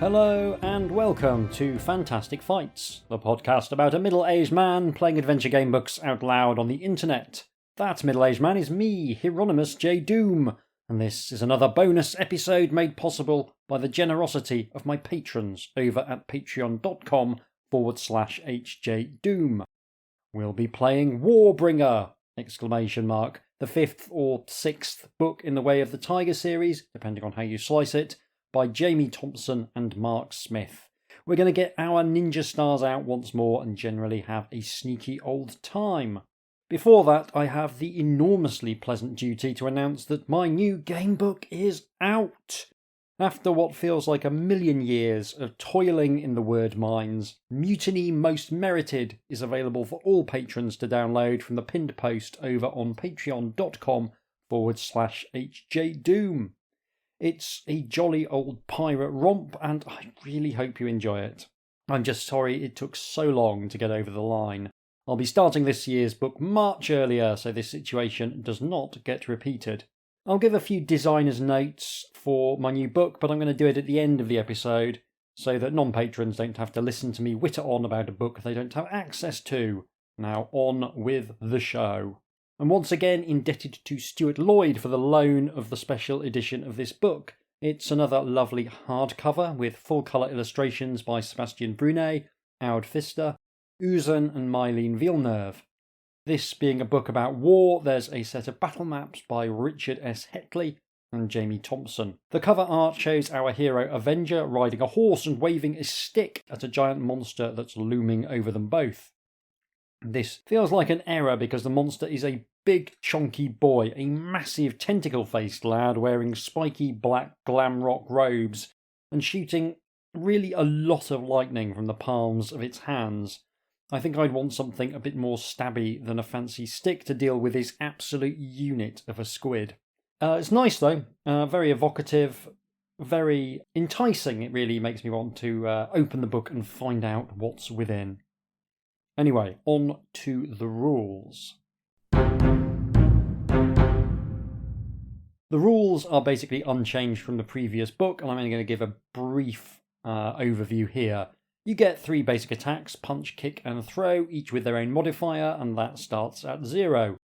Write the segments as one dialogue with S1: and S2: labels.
S1: Hello and welcome to Fantastic Fights, the podcast about a middle-aged man playing adventure game books out loud on the internet. That middle-aged man is me, Hieronymus J. Doom, and this is another bonus episode made possible by the generosity of my patrons over at patreon.com/HJDoom. We'll be playing Warbringer! The fifth or sixth book in the Way of the Tiger series, depending on how you slice it, by Jamie Thompson and Mark Smith. We're going to get our ninja stars out once more and generally have a sneaky old time. Before that, I have the enormously pleasant duty to announce that my new game book is out. After what feels like a million years of toiling in the word mines, Mutiny Most Merited is available for all patrons to download from the pinned post over on patreon.com/HJDoom. It's a jolly old pirate romp, and I really hope you enjoy it. I'm just sorry it took so long to get over the line. I'll be starting this year's book much earlier, so this situation does not get repeated. I'll give a few designer's notes for my new book, but I'm going to do it at the end of the episode, so that non-patrons don't have to listen to me witter on about a book they don't have access to. Now on with the show. I'm once again indebted to Stuart Lloyd for the loan of the special edition of this book. It's another lovely hardcover with full-colour illustrations by Sebastian Brunet, Aud Pfister, Uzan and Mylene Villeneuve. This being a book about war, there's a set of battle maps by Richard S. Heckley and Jamie Thompson. The cover art shows our hero Avenger riding a horse and waving a stick at a giant monster that's looming over them both. This feels like an error because the monster is a big chunky boy, a massive tentacle-faced lad wearing spiky black glam rock robes and shooting really a lot of lightning from the palms of its hands. I think I'd want something a bit more stabby than a fancy stick to deal with this absolute unit of a squid. It's nice though, very evocative, very enticing. It really makes me want to open the book and find out what's within. Anyway, on to the rules. The rules are basically unchanged from the previous book, and I'm only going to give a brief overview here. You get 3 basic attacks, punch, kick and throw, each with their own modifier, and that starts at 0.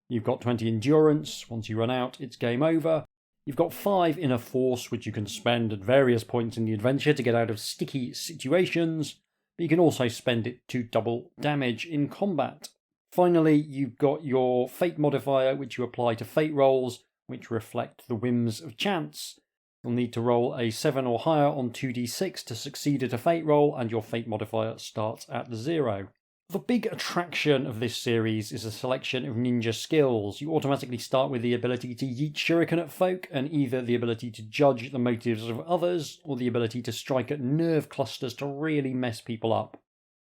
S1: You've got 20 endurance. Once you run out, it's game over. You've got 5 inner force, which you can spend at various points in the adventure to get out of sticky situations, but you can also spend it to double damage in combat. Finally, you've got your fate modifier, which you apply to fate rolls, which reflect the whims of chance. You'll need to roll a 7 or higher on 2d6 to succeed at a fate roll, and your fate modifier starts at 0. The big attraction of this series is a selection of ninja skills. You automatically start with the ability to yeet shuriken at folk, and either the ability to judge the motives of others, or the ability to strike at nerve clusters to really mess people up.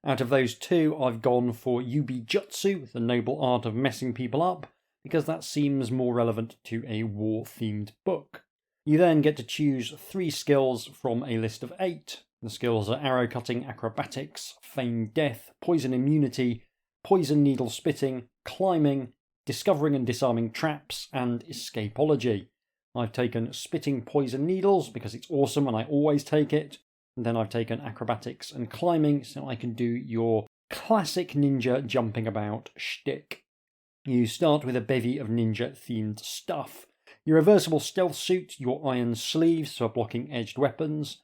S1: Out of those 2, I've gone for Yubi Jutsu, the noble art of messing people up, because that seems more relevant to a war-themed book. You then get to choose 3 skills from a list of 8. The skills are arrow cutting, acrobatics, feigned death, poison immunity, poison needle spitting, climbing, discovering and disarming traps, and escapology. I've taken spitting poison needles because it's awesome and I always take it. And then I've taken acrobatics and climbing so I can do your classic ninja jumping about shtick. You start with a bevy of ninja-themed stuff. Your reversible stealth suit, your iron sleeves for blocking edged weapons,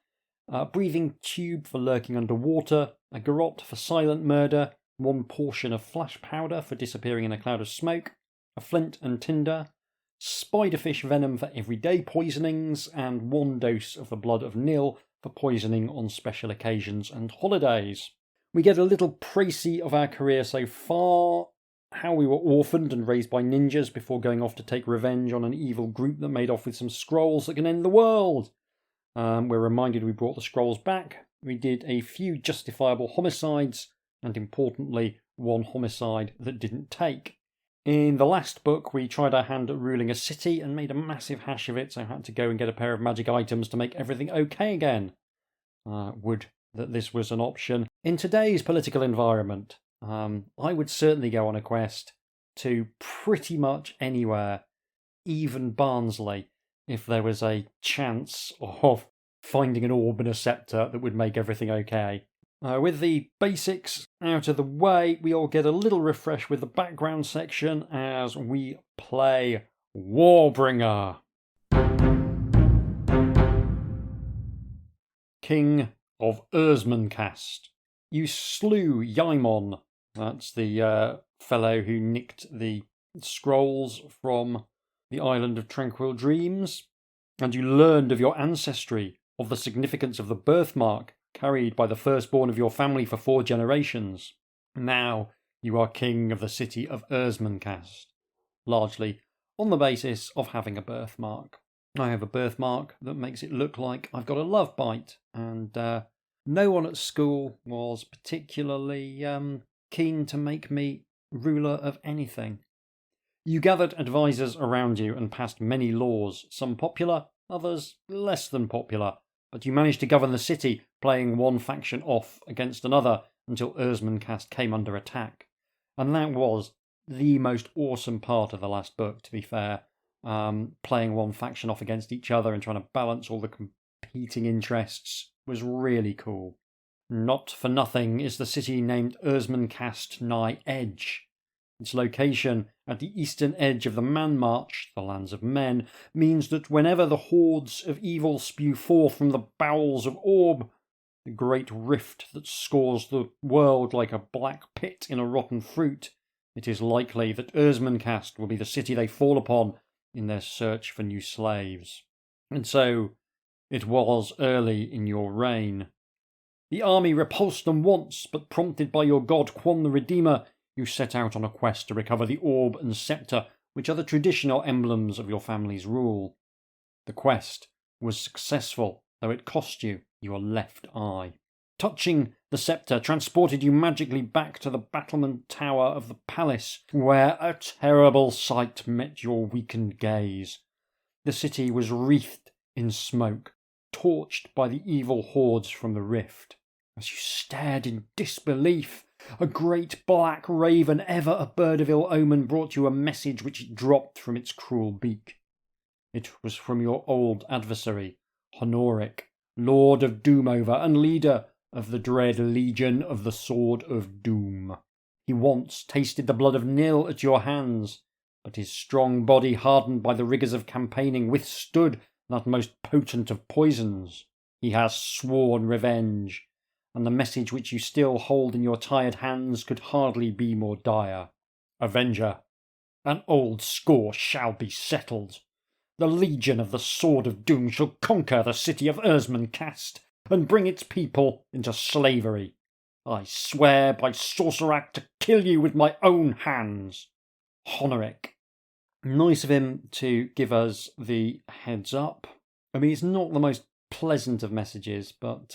S1: a breathing tube for lurking underwater, a garrote for silent murder, 1 portion of flash powder for disappearing in a cloud of smoke, a flint and tinder, spiderfish venom for everyday poisonings, and 1 dose of the blood of Nil for poisoning on special occasions and holidays. We get a little précis of our career so far, how we were orphaned and raised by ninjas before going off to take revenge on an evil group that made off with some scrolls that can end the world. We're reminded we brought the scrolls back. We did a few justifiable homicides, and importantly, 1 homicide that didn't take. In the last book, we tried our hand at ruling a city and made a massive hash of it, so I had to go and get a pair of magic items to make everything okay again. Would that this was an option. In today's political environment, I would certainly go on a quest to pretty much anywhere, even Barnsley, if there was a chance of finding an orb and a scepter that would make everything okay. With the basics out of the way, we all get a little refresh with the background section as we play Warbringer. King of Ursmancast. You slew Yaimon, that's the fellow who nicked the scrolls from the Island of Tranquil Dreams, and you learned of your ancestry, of the significance of the birthmark carried by the firstborn of your family for 4 generations. Now you are king of the city of Ursmancast, largely on the basis of having a birthmark. I have a birthmark that makes it look like I've got a love bite, and no one at school was particularly keen to make me ruler of anything. You gathered advisors around you and passed many laws, some popular, others less than popular, but you managed to govern the city, playing one faction off against another until Ursmancast came under attack. And that was the most awesome part of the last book, to be fair. Playing one faction off against each other and trying to balance all the competing interests was really cool. Not for nothing is the city named Ursmancast nigh Edge. Its location at the eastern edge of the Man March, the lands of men, means that whenever the hordes of evil spew forth from the bowels of Orb, the great rift that scores the world like a black pit in a rotten fruit, it is likely that Ursmancast will be the city they fall upon in their search for new slaves. And so it was early in your reign. The army repulsed them once, but prompted by your god Quan the Redeemer, you set out on a quest to recover the orb and scepter, which are the traditional emblems of your family's rule. The quest was successful, though it cost you your left eye. Touching the scepter transported you magically back to the battlement tower of the palace, where a terrible sight met your weakened gaze. The city was wreathed in smoke, torched by the evil hordes from the rift. As you stared in disbelief, a great black raven, ever a bird of ill omen, brought you a message which it dropped from its cruel beak. It was from your old adversary, Honoric, Lord of Doomover and leader of the dread Legion of the Sword of Doom. He once tasted the blood of Nil at your hands, but his strong body, hardened by the rigours of campaigning, withstood that most potent of poisons. He has sworn revenge, and the message which you still hold in your tired hands could hardly be more dire. Avenger, an old score shall be settled. The Legion of the Sword of Doom shall conquer the city of Ursmancast and bring its people into slavery. I swear by Sorcerak to kill you with my own hands. Honoric. Nice of him to give us the heads up. I mean, it's not the most pleasant of messages, but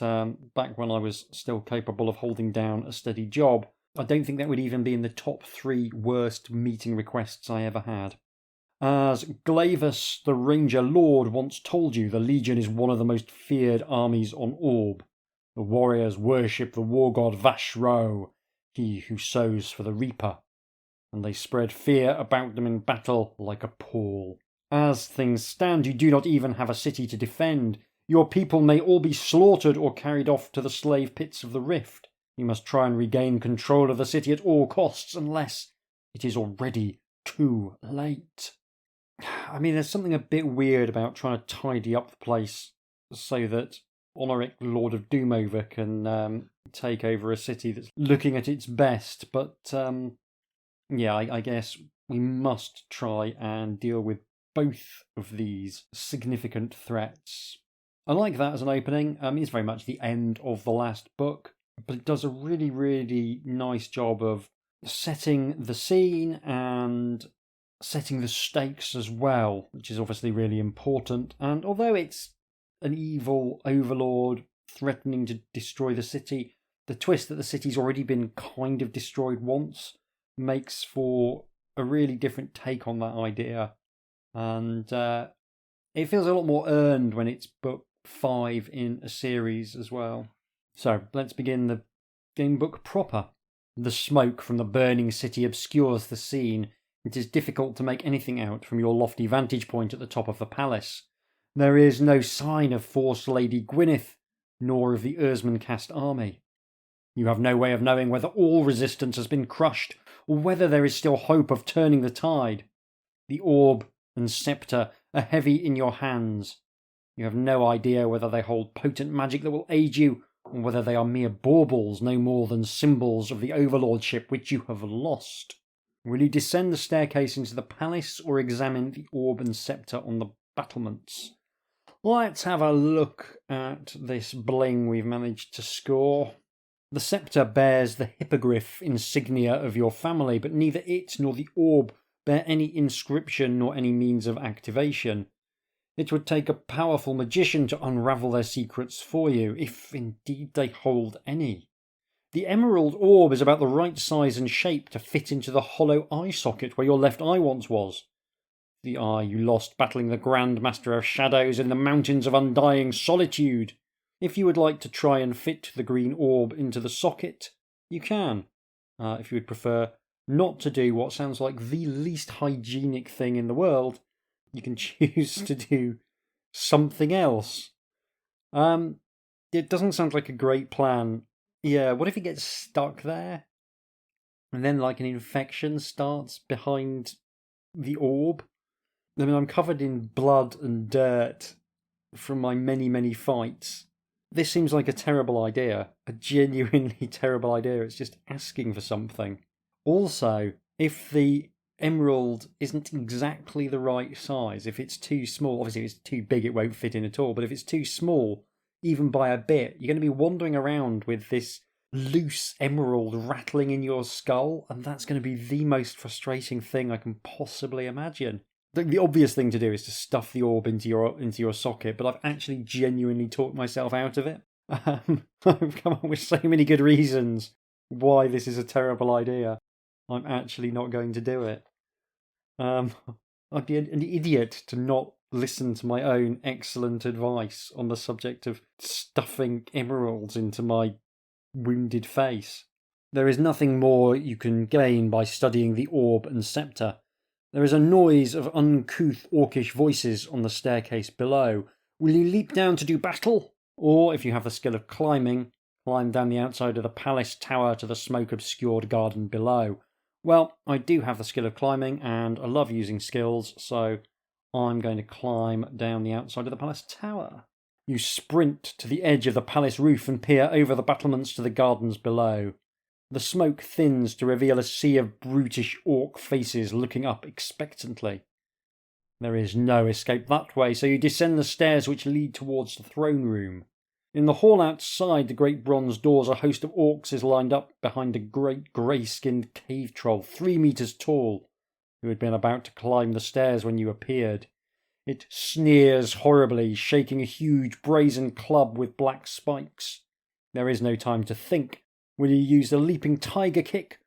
S1: back when I was still capable of holding down a steady job, I don't think that would even be in the top 3 worst meeting requests I ever had. As Glavis, the Ranger Lord, once told you, the Legion is one of the most feared armies on Orb. The warriors worship the war god Vashro, he who sows for the Reaper, and they spread fear about them in battle like a pall. As things stand, you do not even have a city to defend. Your people may all be slaughtered or carried off to the slave pits of the Rift. You must try and regain control of the city at all costs, unless it is already too late. I mean, there's something a bit weird about trying to tidy up the place so that Honoric, Lord of Doomover, can take over a city that's looking at its best. But, yeah, I guess we must try and deal with both of these significant threats. I like that as an opening. It's very much the end of the last book, but it does a really, really nice job of setting the scene and setting the stakes as well, which is obviously really important. And although it's an evil overlord threatening to destroy the city, the twist that the city's already been kind of destroyed once makes for a really different take on that idea. And it feels a lot more earned when it's book 5 in a series as well. So let's begin the game book proper. The smoke from the burning city obscures the scene. It is difficult to make anything out from your lofty vantage point at the top of the palace. There is no sign of Force Lady Gwyneth, nor of the Ursman-cast army. You have no way of knowing whether all resistance has been crushed, or whether there is still hope of turning the tide. The orb and sceptre are heavy in your hands. You have no idea whether they hold potent magic that will aid you, or whether they are mere baubles no more than symbols of the overlordship which you have lost. Will you descend the staircase into the palace, or examine the orb and sceptre on the battlements? Let's have a look at this bling we've managed to score. The sceptre bears the hippogriff insignia of your family, but neither it nor the orb bear any inscription nor any means of activation. It would take a powerful magician to unravel their secrets for you, if indeed they hold any. The emerald orb is about the right size and shape to fit into the hollow eye socket where your left eye once was. The eye you lost battling the Grand Master of Shadows in the Mountains of Undying Solitude. If you would like to try and fit the green orb into the socket, you can. If you would prefer not to do what sounds like the least hygienic thing in the world, you can choose to do something else. It doesn't sound like a great plan. Yeah, what if it gets stuck there? And then like an infection starts behind the orb? I mean, I'm covered in blood and dirt from my many, many fights. This seems like a terrible idea. A genuinely terrible idea. It's just asking for something. Also, if the emerald isn't exactly the right size, if it's too small, obviously if it's too big it won't fit in at all, but if it's too small, even by a bit, you're going to be wandering around with this loose emerald rattling in your skull, and that's going to be the most frustrating thing I can possibly imagine. The obvious thing to do is to stuff the orb into your socket, but I've actually genuinely talked myself out of it. I've come up with so many good reasons why this is a terrible idea. I'm actually not going to do it. I'd be an idiot to not listen to my own excellent advice on the subject of stuffing emeralds into my wounded face. There is nothing more you can gain by studying the orb and sceptre. There is a noise of uncouth orcish voices on the staircase below. Will you leap down to do battle? Or, if you have the skill of climbing, climb down the outside of the palace tower to the smoke-obscured garden below? Well, I do have the skill of climbing, and I love using skills, so I'm going to climb down the outside of the palace tower. You sprint to the edge of the palace roof and peer over the battlements to the gardens below. The smoke thins to reveal a sea of brutish orc faces looking up expectantly. There is no escape that way, so you descend the stairs which lead towards the throne room. In the hall outside the great bronze doors, a host of orcs is lined up behind a great grey-skinned cave troll, 3 meters tall, who had been about to climb the stairs when you appeared. It sneers horribly, shaking a huge brazen club with black spikes. There is no time to think. Will you use the leaping tiger kick,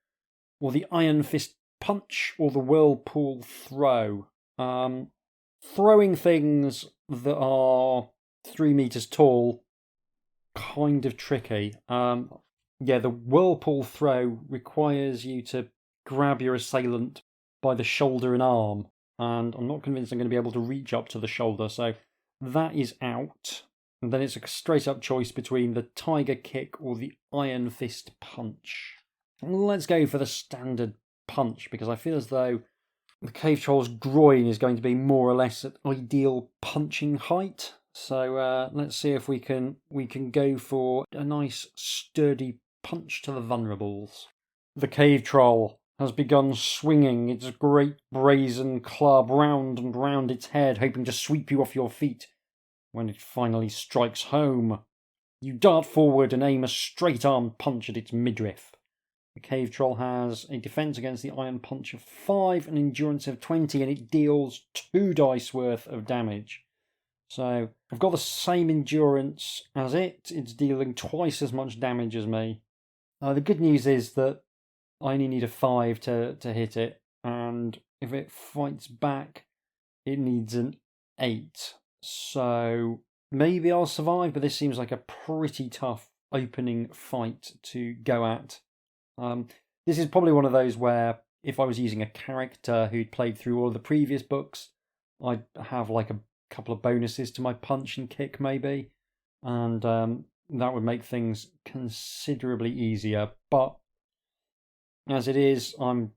S1: or the iron fist punch, or the whirlpool throw? Throwing things that are 3 meters tall, kind of tricky. Yeah, the whirlpool throw requires you to grab your assailant by the shoulder and arm, and I'm not convinced I'm going to be able to reach up to the shoulder, so that is out. And then it's a straight-up choice between the tiger kick or the iron fist punch. Let's go for the standard punch, because I feel as though the cave troll's groin is going to be more or less at ideal punching height. So let's see if we can go for a nice sturdy punch to the vulnerables. The cave troll has begun swinging its great brazen club round and round its head, hoping to sweep you off your feet. When it finally strikes home, you dart forward and aim a straight-armed punch at its midriff. The cave troll has a defense against the iron punch of 5, an endurance of 20, and it deals 2 dice worth of damage. So I've got the same endurance as it. It's dealing twice as much damage as me. The good news is that I only need a 5 to hit it, and if it fights back, it needs an 8. So maybe I'll survive, but this seems like a pretty tough opening fight to go at. This is probably one of those where if I was using a character who'd played through all of the previous books, I'd have like a couple of bonuses to my punch and kick maybe, and that would make things considerably easier. But as it is, I'm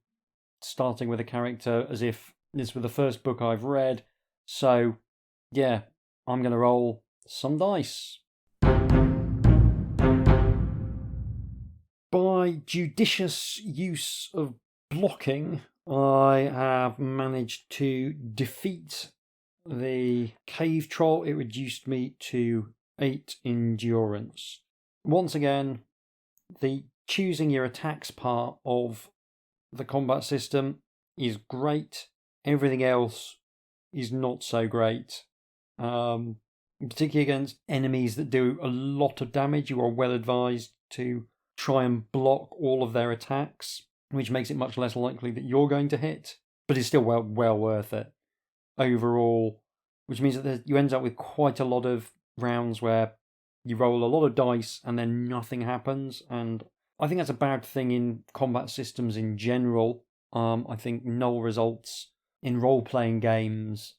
S1: starting with a character as if this were the first book I've read, so yeah, I'm going to roll some dice. By judicious use of blocking, I have managed to defeat the cave troll. It reduced me to 8 endurance. Once again, the choosing your attacks part of the combat system is great. Everything else is not so great. Particularly against enemies that do a lot of damage, you are well advised to try and block all of their attacks, which makes it much less likely that you're going to hit, but it's still well worth it overall, which means that you end up with quite a lot of rounds where you roll a lot of dice and then nothing happens, and I think that's a bad thing in combat systems in general. I think null results in role-playing games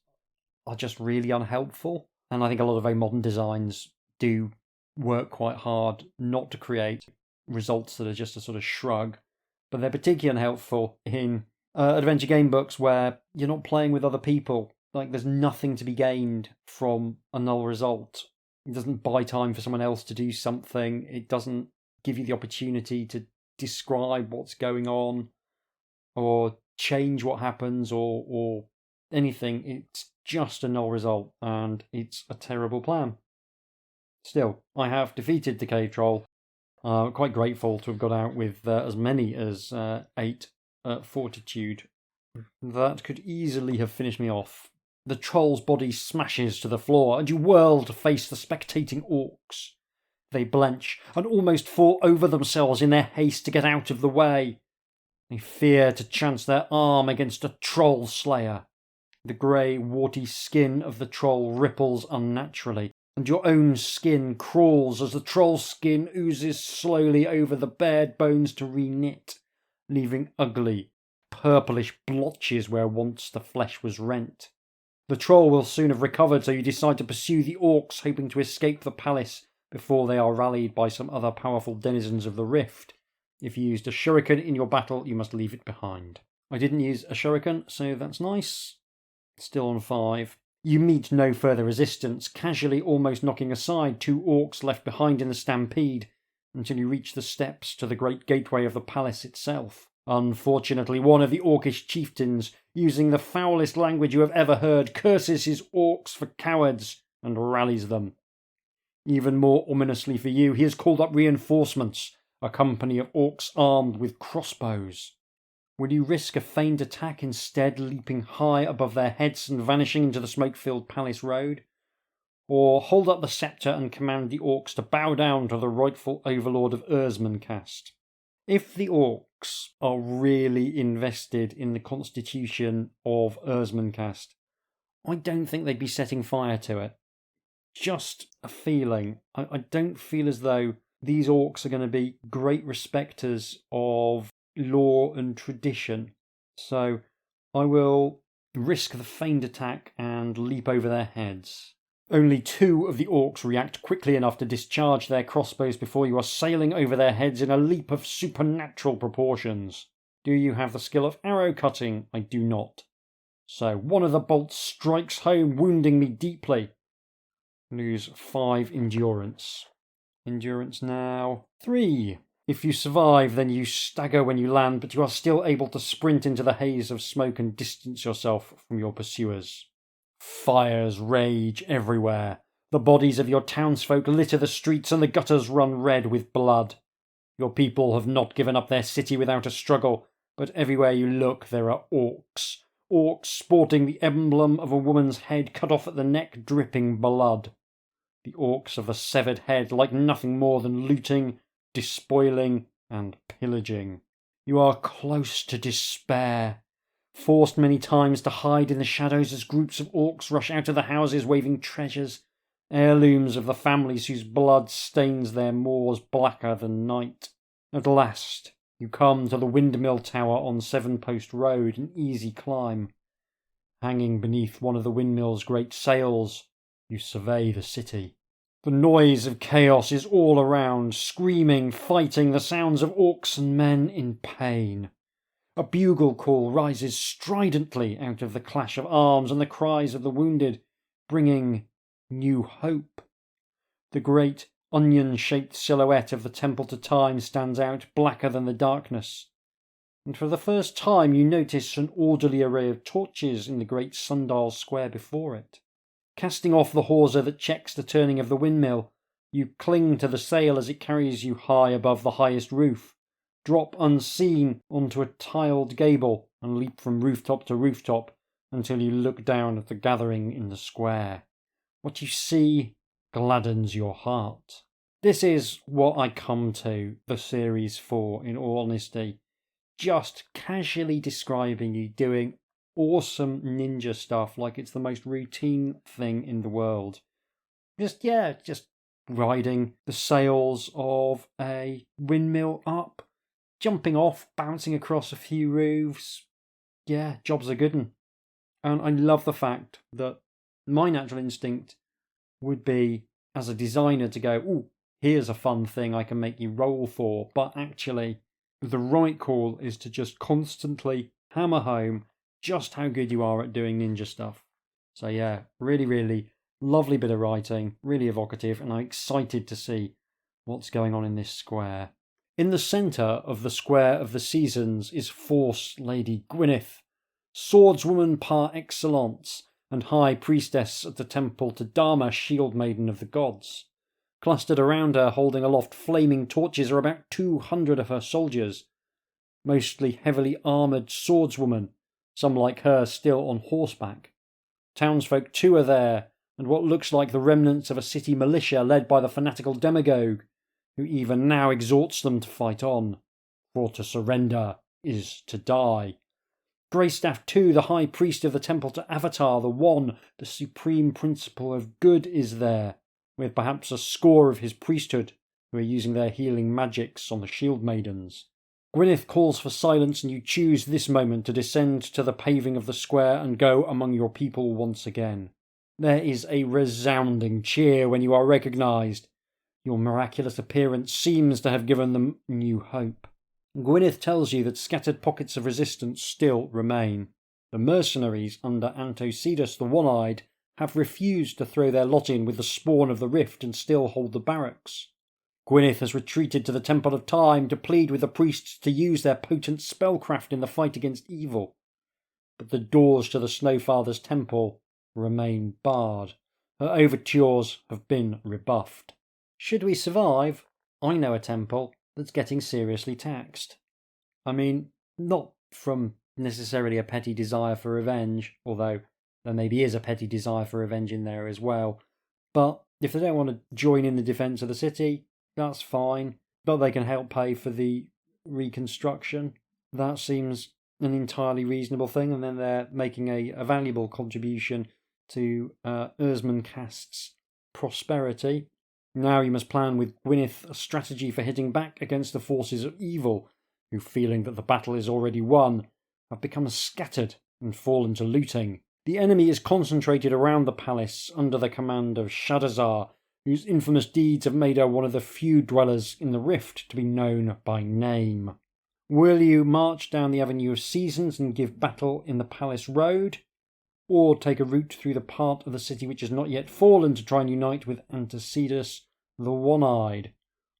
S1: are just really unhelpful, and I think a lot of very modern designs do work quite hard not to create results that are just a sort of shrug, but they're particularly unhelpful in adventure game books where you're not playing with other people. Like, there's nothing to be gained from a null result. It doesn't buy time for someone else to do something. It doesn't give you the opportunity to describe what's going on or change what happens or anything. It's just a null result, and it's a terrible plan. Still, I have defeated the cave troll. Quite grateful to have got out with as many as 8 fortitude. That could easily have finished me off. The troll's body smashes to the floor, and you whirl to face the spectating orcs. They blench and almost fall over themselves in their haste to get out of the way. They fear to chance their arm against a troll slayer. The grey, warty skin of the troll ripples unnaturally, and your own skin crawls as the troll's skin oozes slowly over the bared bones to reknit, leaving ugly, purplish blotches where once the flesh was rent. The troll will soon have recovered, so you decide to pursue the orcs, hoping to escape the palace before they are rallied by some other powerful denizens of the rift. If you used a shuriken in your battle, you must leave it behind. I didn't use a shuriken, so that's nice. Still on 5. You meet no further resistance, casually almost knocking aside 2 orcs left behind in the stampede, until you reach the steps to the great gateway of the palace itself. Unfortunately, one of the orcish chieftains, using the foulest language you have ever heard, curses his orcs for cowards and rallies them. Even more ominously for you, he has called up reinforcements, a company of orcs armed with crossbows. Will you risk a feigned attack instead, leaping high above their heads and vanishing into the smoke-filled palace road? Or hold up the sceptre and command the orcs to bow down to the rightful overlord of Ursmancast? If the orcs are really invested in the constitution of Ursmancast, I don't think they'd be setting fire to it. Just a feeling. I don't feel as though these orcs are going to be great respecters of law and tradition. So I will risk the feigned attack and leap over their heads. Only 2 of the orcs react quickly enough to discharge their crossbows before you are sailing over their heads in a leap of supernatural proportions. Do you have the skill of arrow cutting? I do not. So one of the bolts strikes home, wounding me deeply. Lose 5 endurance. Endurance now 3. If you survive, then you stagger when you land, but you are still able to sprint into the haze of smoke and distance yourself from your pursuers. Fires rage everywhere. The bodies of your townsfolk litter the streets and the gutters run red with blood. Your people have not given up their city without a struggle, but everywhere you look there are orcs. Orcs sporting the emblem of a woman's head cut off at the neck, dripping blood. The orcs of the severed head like nothing more than looting, despoiling, and pillaging. You are close to despair, forced many times to hide in the shadows as groups of orcs rush out of the houses waving treasures, heirlooms of the families whose blood stains their moors blacker than night. At last, you come to the windmill tower on 7 Post Road, an easy climb. Hanging beneath one of the windmill's great sails, you survey the city. The noise of chaos is all around, screaming, fighting, the sounds of orcs and men in pain. A bugle call rises stridently out of the clash of arms and the cries of the wounded, bringing new hope. The great onion-shaped silhouette of the Temple to Time stands out blacker than the darkness, and for the first time you notice an orderly array of torches in the great sundial square before it. Casting off the hawser that checks the turning of the windmill, you cling to the sail as it carries you high above the highest roof, drop unseen onto a tiled gable, and leap from rooftop to rooftop until you look down at the gathering in the square. What you see gladdens your heart. This is what I come to the series for, in all honesty. Just casually describing you doing awesome ninja stuff like it's the most routine thing in the world. Just riding the sails of a windmill up, jumping off, bouncing across a few roofs. Yeah, job's a good one. And I love the fact that my natural instinct would be, as a designer, to go, ooh, here's a fun thing I can make you roll for. But actually, the right call is to just constantly hammer home just how good you are at doing ninja stuff. So yeah, really, really lovely bit of writing, really evocative, and I'm excited to see what's going on in this square. In the centre of the Square of the Seasons is Force Lady Gwyneth, swordswoman par excellence, and high priestess at the temple to Dharma, shield maiden of the gods. Clustered around her, holding aloft flaming torches, are about 200 of her soldiers, mostly heavily armoured swordswomen, some like her still on horseback. Townsfolk too are there, and what looks like the remnants of a city militia led by the fanatical demagogue, who even now exhorts them to fight on, for to surrender is to die. Greystaff too, the high priest of the temple to Avatar, the One, the supreme principle of good, is there, with perhaps a score of his priesthood, who are using their healing magics on the shield maidens. Gwyneth calls for silence, and you choose this moment to descend to the paving of the square and go among your people once again. There is a resounding cheer when you are recognised. Your miraculous appearance seems to have given them new hope. Gwyneth tells you that scattered pockets of resistance still remain. The mercenaries under Antocidas the One-Eyed have refused to throw their lot in with the spawn of the rift and still hold the barracks. Gwyneth has retreated to the Temple of Time to plead with the priests to use their potent spellcraft in the fight against evil. But the doors to the Snowfather's temple remain barred. Her overtures have been rebuffed. Should we survive, I know a temple that's getting seriously taxed. I mean, not from necessarily a petty desire for revenge, although there maybe is a petty desire for revenge in there as well. But if they don't want to join in the defence of the city, that's fine. But they can help pay for the reconstruction. That seems an entirely reasonable thing, and then they're making a valuable contribution to Erzmancast's prosperity. Now you must plan with Gwyneth a strategy for hitting back against the forces of evil, who, feeling that the battle is already won, have become scattered and fallen to looting. The enemy is concentrated around the palace under the command of Shadazar, whose infamous deeds have made her one of the few dwellers in the rift to be known by name. Will you march down the Avenue of Seasons and give battle in the Palace Road, or take a route through the part of the city which has not yet fallen to try and unite with Antocidas the One-Eyed?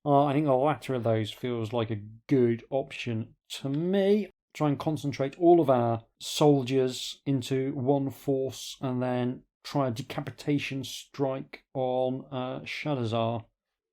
S1: I think the latter of those feels like a good option to me. Try and concentrate all of our soldiers into one force and then try a decapitation strike on Shadazar.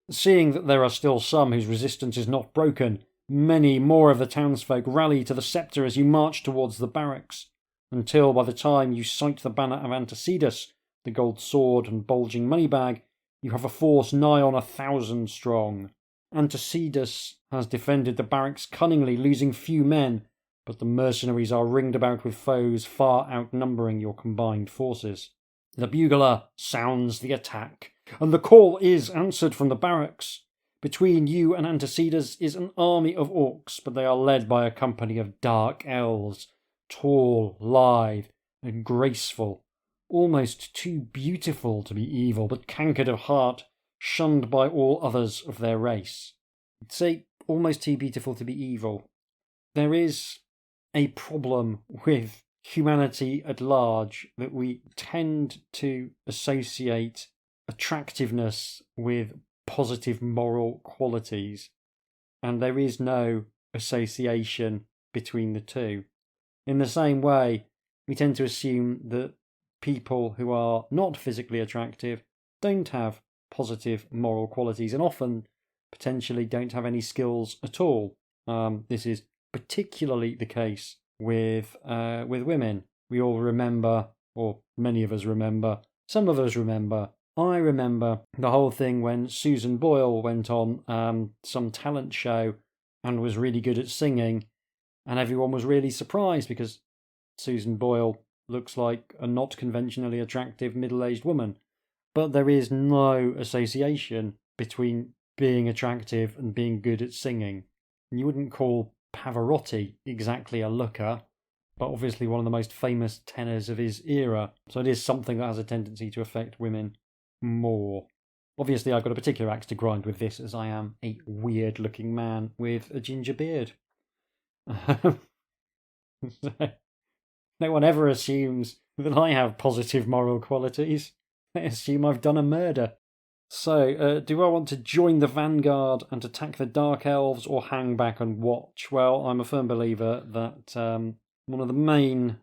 S1: Seeing that there are still some whose resistance is not broken, many more of the townsfolk rally to the sceptre as you march towards the barracks, until by the time you sight the banner of Antocidas, the gold sword and bulging money bag, you have a force nigh on 1,000 strong. Antocidas has defended the barracks cunningly, losing few men, but the mercenaries are ringed about with foes far outnumbering your combined forces. The bugler sounds the attack, and the call is answered from the barracks. Between you and Antocidas is an army of orcs, but they are led by a company of dark elves, tall, lithe, and graceful, almost too beautiful to be evil, but cankered of heart, shunned by all others of their race. I'd say almost too beautiful to be evil. There is a problem with humanity at large that we tend to associate attractiveness with positive moral qualities, and there is no association between the two. In the same way, we tend to assume that people who are not physically attractive don't have positive moral qualities, and often potentially don't have any skills at all. This is particularly the case with women. We all remember, or many of us remember, some of us remember, I remember the whole thing when Susan Boyle went on some talent show and was really good at singing, and everyone was really surprised because Susan Boyle looks like a not conventionally attractive middle-aged woman. But there is no association between being attractive and being good at singing. You wouldn't call Pavarotti exactly a looker, but obviously one of the most famous tenors of his era. So it is something that has a tendency to affect women more. Obviously, I've got a particular axe to grind with this, as I am a weird-looking man with a ginger beard. No one ever assumes that I have positive moral qualities. They assume I've done a murder. So, do I want to join the vanguard and attack the Dark Elves, or hang back and watch? Well, I'm a firm believer that one of the main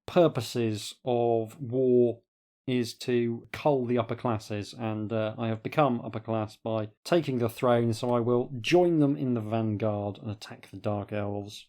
S1: purposes of war is to cull the upper classes, and I have become upper class by taking the throne, so I will join them in the vanguard and attack the Dark Elves.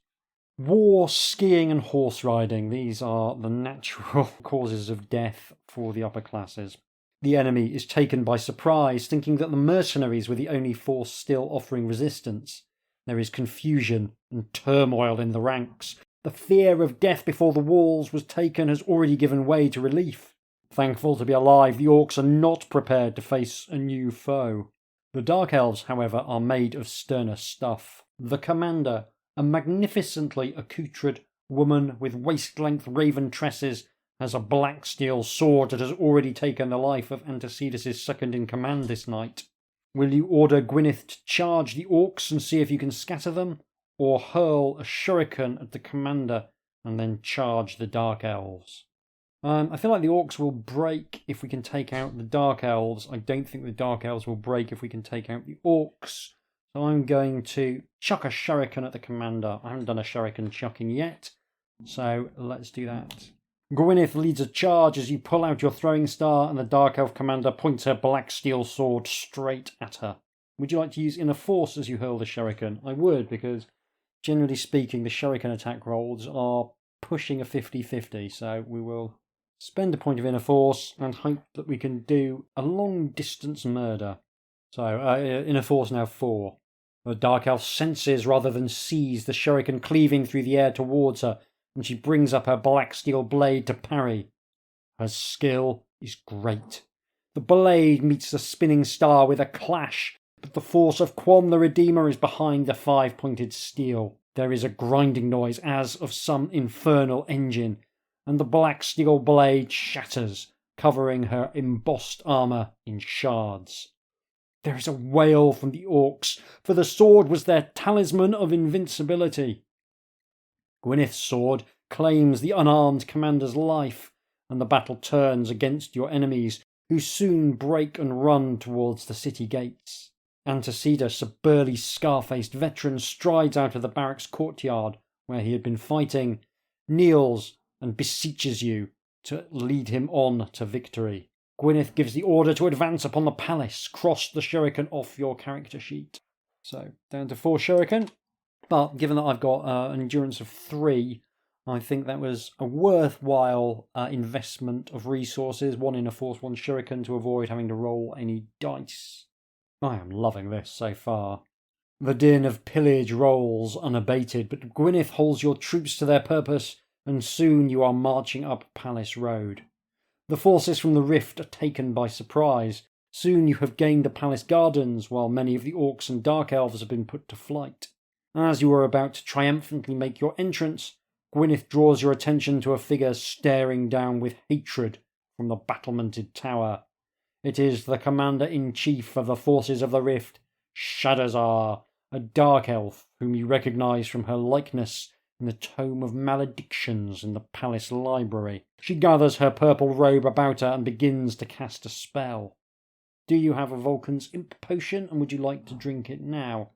S1: War, skiing and horse riding, these are the natural causes of death for the upper classes. The enemy is taken by surprise, thinking that the mercenaries were the only force still offering resistance. There is confusion and turmoil in the ranks. The fear of death before the walls was taken has already given way to relief. Thankful to be alive, the orcs are not prepared to face a new foe. The Dark Elves, however, are made of sterner stuff. The commander, a magnificently accoutred woman with waist-length raven tresses, has a black steel sword that has already taken the life of Antecedus' second-in-command this night. Will you order Gwyneth to charge the orcs and see if you can scatter them, or hurl a shuriken at the commander and then charge the Dark Elves? I feel like the orcs will break if we can take out the Dark Elves. I don't think the Dark Elves will break if we can take out the orcs. So I'm going to chuck a shuriken at the commander. I haven't done a shuriken chucking yet, so let's do that. Gwyneth leads a charge as you pull out your throwing star, and the Dark Elf commander points her black steel sword straight at her. Would you like to use inner force as you hurl the shuriken? I would, because generally speaking, the shuriken attack rolls are pushing a 50-50, so we will spend a point of inner force and hope that we can do a long-distance murder. So, inner force now 4. The Dark Elf senses rather than sees the shuriken cleaving through the air towards her, and she brings up her black steel blade to parry. Her skill is great. The blade meets the spinning star with a clash, but the force of Quam the Redeemer is behind the 5-pointed steel. There is a grinding noise as of some infernal engine, and the black steel blade shatters, covering her embossed armour in shards. There is a wail from the orcs, for the sword was their talisman of invincibility. Gwyneth's sword claims the unarmed commander's life, and the battle turns against your enemies, who soon break and run towards the city gates. Antecedus, a burly, scar-faced veteran, strides out of the barracks courtyard, where he had been fighting, kneels and beseeches you to lead him on to victory. Gwyneth gives the order to advance upon the palace. Cross the shuriken off your character sheet. So, down to 4 shuriken. But given that I've got an endurance of 3, I think that was a worthwhile investment of resources. 1 inner force, 1 shuriken, to avoid having to roll any dice. I am loving this so far. The din of pillage rolls unabated, but Gwyneth holds your troops to their purpose, and soon you are marching up Palace Road. The forces from the rift are taken by surprise. Soon you have gained the palace gardens, while many of the orcs and dark elves have been put to flight. As you are about to triumphantly make your entrance, Gwyneth draws your attention to a figure staring down with hatred from the battlemented tower. It is the Commander-in-Chief of the Forces of the Rift, Shadazar, a dark elf whom you recognise from her likeness in the Tome of Maledictions in the palace library. She gathers her purple robe about her and begins to cast a spell. Do you have a Vulcan's Imp Potion, and would you like to drink it now?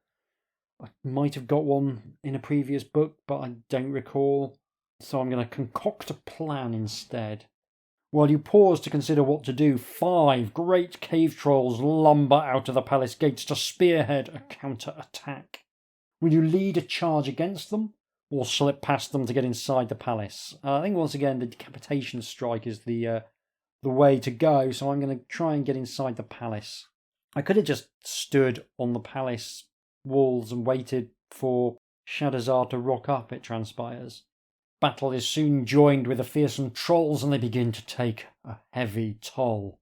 S1: I might have got one in a previous book, but I don't recall, so I'm going to concoct a plan instead. While you pause to consider what to do, 5 great cave trolls lumber out of the palace gates to spearhead a counter-attack. Will you lead a charge against them, or slip past them to get inside the palace? I think once again the decapitation strike is the way to go, so I'm going to try and get inside the palace. I could have just stood on the palace walls and waited for Shadazar to rock up, it transpires. Battle is soon joined with the fearsome trolls, and they begin to take a heavy toll.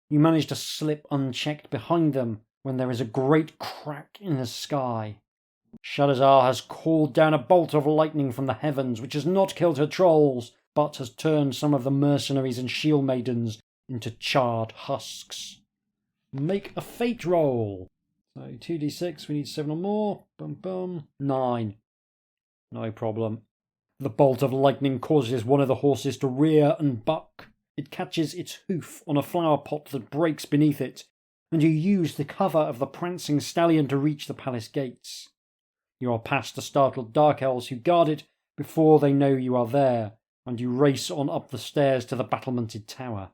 S1: You manage to slip unchecked behind them when there is a great crack in the sky. Shadazar has called down a bolt of lightning from the heavens, which has not killed her trolls, but has turned some of the mercenaries and shield maidens into charred husks. Make a fate roll. So 2d6, we need 7 or more. Bum bum. 9. No problem. The bolt of lightning causes one of the horses to rear and buck. It catches its hoof on a flower pot that breaks beneath it, and you use the cover of the prancing stallion to reach the palace gates. You are past the startled dark elves who guard it before they know you are there, and you race on up the stairs to the battlemented tower.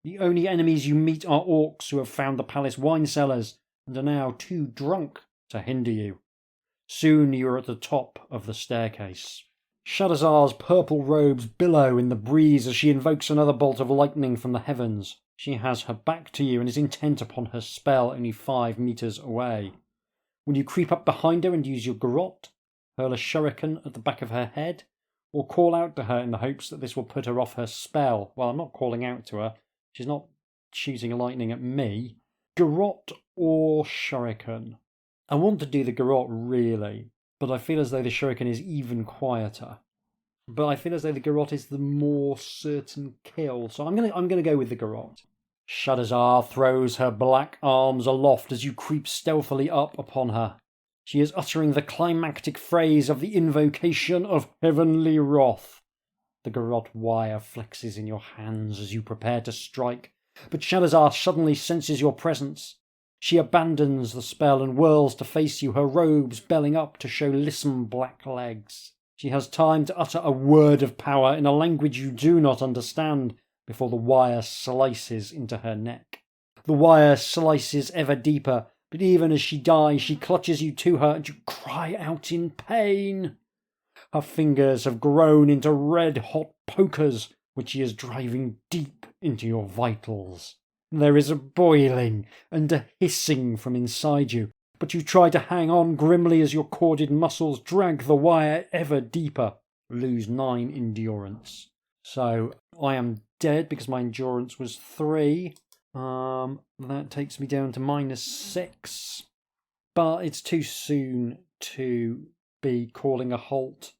S1: The only enemies you meet are orcs who have found the palace wine cellars and are now too drunk to hinder you. Soon you are at the top of the staircase. Shadazar's purple robes billow in the breeze as she invokes another bolt of lightning from the heavens. She has her back to you and is intent upon her spell only 5 meters away. Will you creep up behind her and use your garrote, hurl a shuriken at the back of her head, or call out to her in the hopes that this will put her off her spell? Well, I'm not calling out to her. She's not shooting lightning at me. Garrote or shuriken? I want to do the garrote really, but I feel as though the shuriken is even quieter. But I feel as though the garrote is the more certain kill, so I'm gonna go with the garrote. Shadazar throws her black arms aloft as you creep stealthily up upon her. She is uttering the climactic phrase of the invocation of heavenly wrath. The garrote wire flexes in your hands as you prepare to strike, but Shadazar suddenly senses your presence. She abandons the spell and whirls to face you, her robes belling up to show lissom black legs. She has time to utter a word of power in a language you do not understand before the wire slices into her neck. The wire slices ever deeper, but even as she dies, she clutches you to her and you cry out in pain. Her fingers have grown into red-hot pokers, which she is driving deep into your vitals. There is a boiling and a hissing from inside you, but you try to hang on grimly as your corded muscles drag the wire ever deeper. Lose 9 endurance. So I am dead because my endurance was 3. That takes me down to -6. But it's too soon to be calling a halt.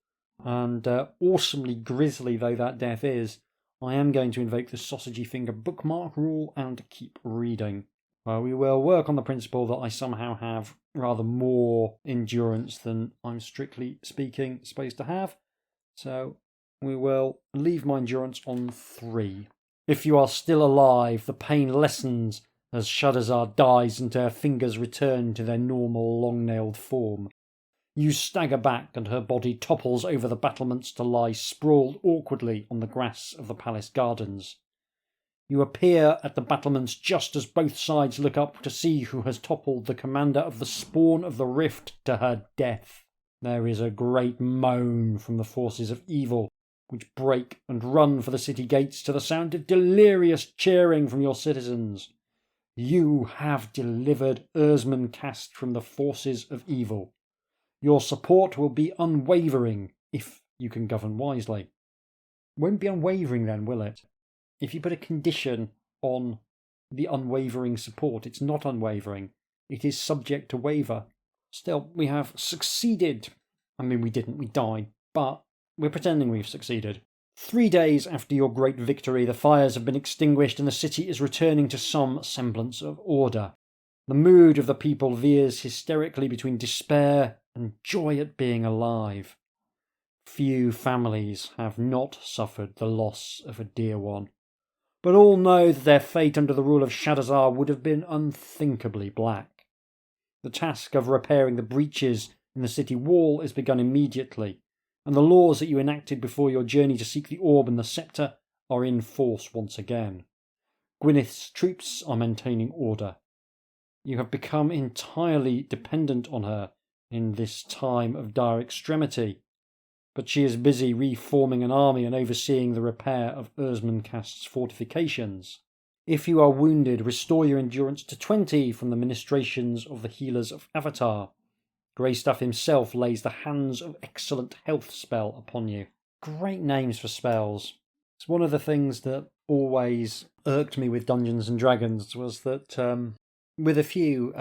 S1: And awesomely grisly though that death is, I am going to invoke the sausagey finger bookmark rule and keep reading. Well, we will work on the principle that I somehow have rather more endurance than I'm strictly speaking supposed to have. So we will leave my endurance on 3. If you are still alive, the pain lessens as Shadazar dies and her fingers return to their normal long-nailed form. You stagger back and her body topples over the battlements to lie sprawled awkwardly on the grass of the palace gardens. You appear at the battlements just as both sides look up to see who has toppled the commander of the Spawn of the Rift to her death. There is a great moan from the forces of evil, which break and run for the city gates to the sound of delirious cheering from your citizens. You have delivered Erzman-Cast from the forces of evil. Your support will be unwavering if you can govern wisely. Won't be unwavering then, will it? If you put a condition on the unwavering support, it's not unwavering. It is subject to waiver. Still, we have succeeded. I mean, we didn't, we died, but we're pretending we've succeeded. 3 days after your great victory, the fires have been extinguished and the city is returning to some semblance of order. The mood of the people veers hysterically between despair and joy at being alive. Few families have not suffered the loss of a dear one, but all know that their fate under the rule of Shadazar would have been unthinkably black. The task of repairing the breaches in the city wall is begun immediately, and the laws that you enacted before your journey to seek the orb and the sceptre are in force once again. Gwyneth's troops are maintaining order. You have become entirely dependent on her in this time of dire extremity, but she is busy reforming an army and overseeing the repair of Erzmancast's fortifications. If you are wounded, restore your endurance to 20 from the ministrations of the healers of Avatar. Greystaff himself lays the Hands of Excellent Health spell upon you. Great names for spells. It's one of the things that always irked me with Dungeons and Dragons was that, with a few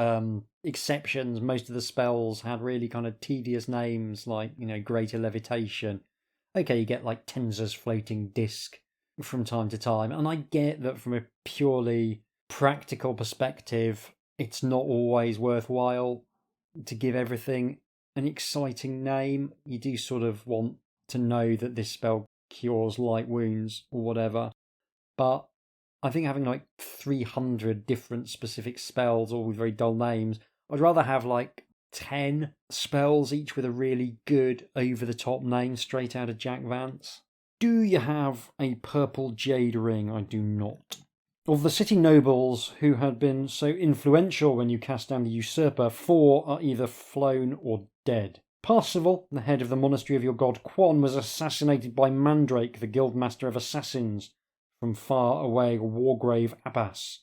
S1: exceptions, most of the spells had really kind of tedious names like, Greater Levitation. Okay, you get like Tensor's Floating Disc from time to time, and I get that from a purely practical perspective, it's not always worthwhile to give everything an exciting name. You do sort of want to know that this spell cures light wounds or whatever, but I think having like 300 different specific spells, all with very dull names, I'd rather have like 10 spells, each with a really good, over-the-top name straight out of Jack Vance. Do you have a purple jade ring? I do not. Of the city nobles who had been so influential when you cast down the usurper, 4 are either flown or dead. Parsival, the head of the monastery of your god Quan, was assassinated by Mandrake, the guildmaster of assassins, from far away Wargrave Abbas.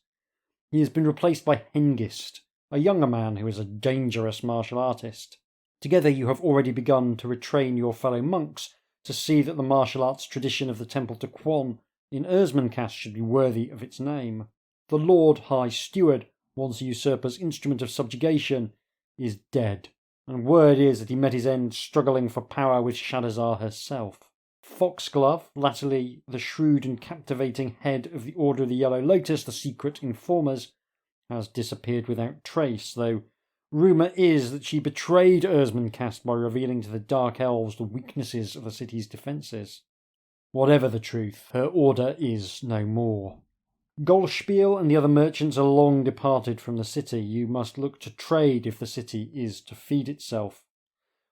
S1: He has been replaced by Hengist, a younger man who is a dangerous martial artist. Together you have already begun to retrain your fellow monks to see that the martial arts tradition of the Temple to Quan in Erzmancast should be worthy of its name. The Lord High Steward, once a usurper's instrument of subjugation, is dead, and word is that he met his end struggling for power with Shadazar herself. Foxglove, latterly the shrewd and captivating head of the Order of the Yellow Lotus, the secret informers, has disappeared without trace, though rumour is that she betrayed Erzmancast by revealing to the Dark Elves the weaknesses of the city's defences. Whatever the truth, her order is no more. Golspiel and the other merchants are long departed from the city. You must look to trade if the city is to feed itself.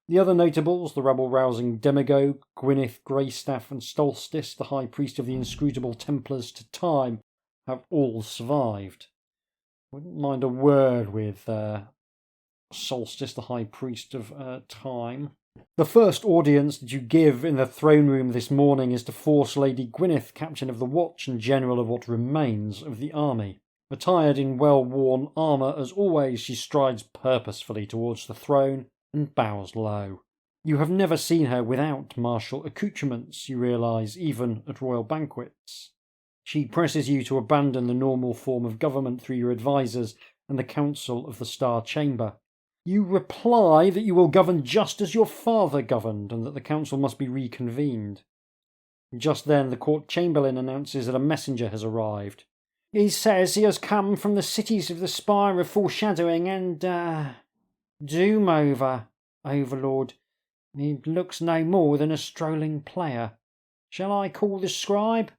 S1: The other notables, the rabble-rousing Demagogue, Gwyneth, Greystaff and Solstice, the High Priest of the inscrutable Templars to Time, have all survived. Wouldn't mind a word with Solstice, the High Priest of Time. The first audience that you give in the throne room this morning is to force Lady Gwyneth, Captain of the Watch and General of what remains of the army. Attired in well-worn armour as always, she strides purposefully towards the throne and bows low. You have never seen her without martial accoutrements, you realise, even at royal banquets. She presses you to abandon the normal form of government through your advisers and the Council of the Star Chamber. You reply that you will govern just as your father governed, and that the council must be reconvened. Just then the court chamberlain announces that a messenger has arrived. He says he has come from the cities of the Spire of Foreshadowing and, Doomover, Overlord. He looks no more than a strolling player. Shall I call the scribe?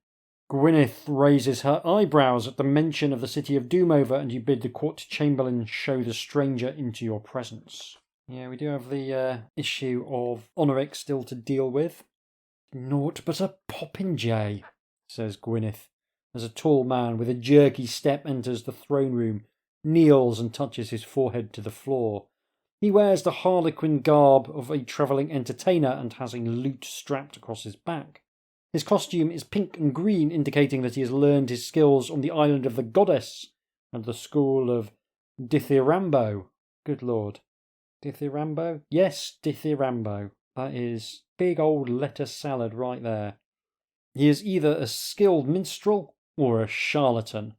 S1: Gwyneth raises her eyebrows at the mention of the city of Doomover, and you bid the court chamberlain show the stranger into your presence. Yeah, we do have the issue of Honoric still to deal with. Naught but a popinjay, says Gwyneth, as a tall man with a jerky step enters the throne room, kneels and touches his forehead to the floor. He wears the harlequin garb of a travelling entertainer and has a lute strapped across his back. His costume is pink and green, indicating that he has learned his skills on the island of the goddess and the school of Dithyrambo. Good lord. Dithyrambo? Yes, Dithyrambo. That is big old letter salad right there. He is either a skilled minstrel or a charlatan.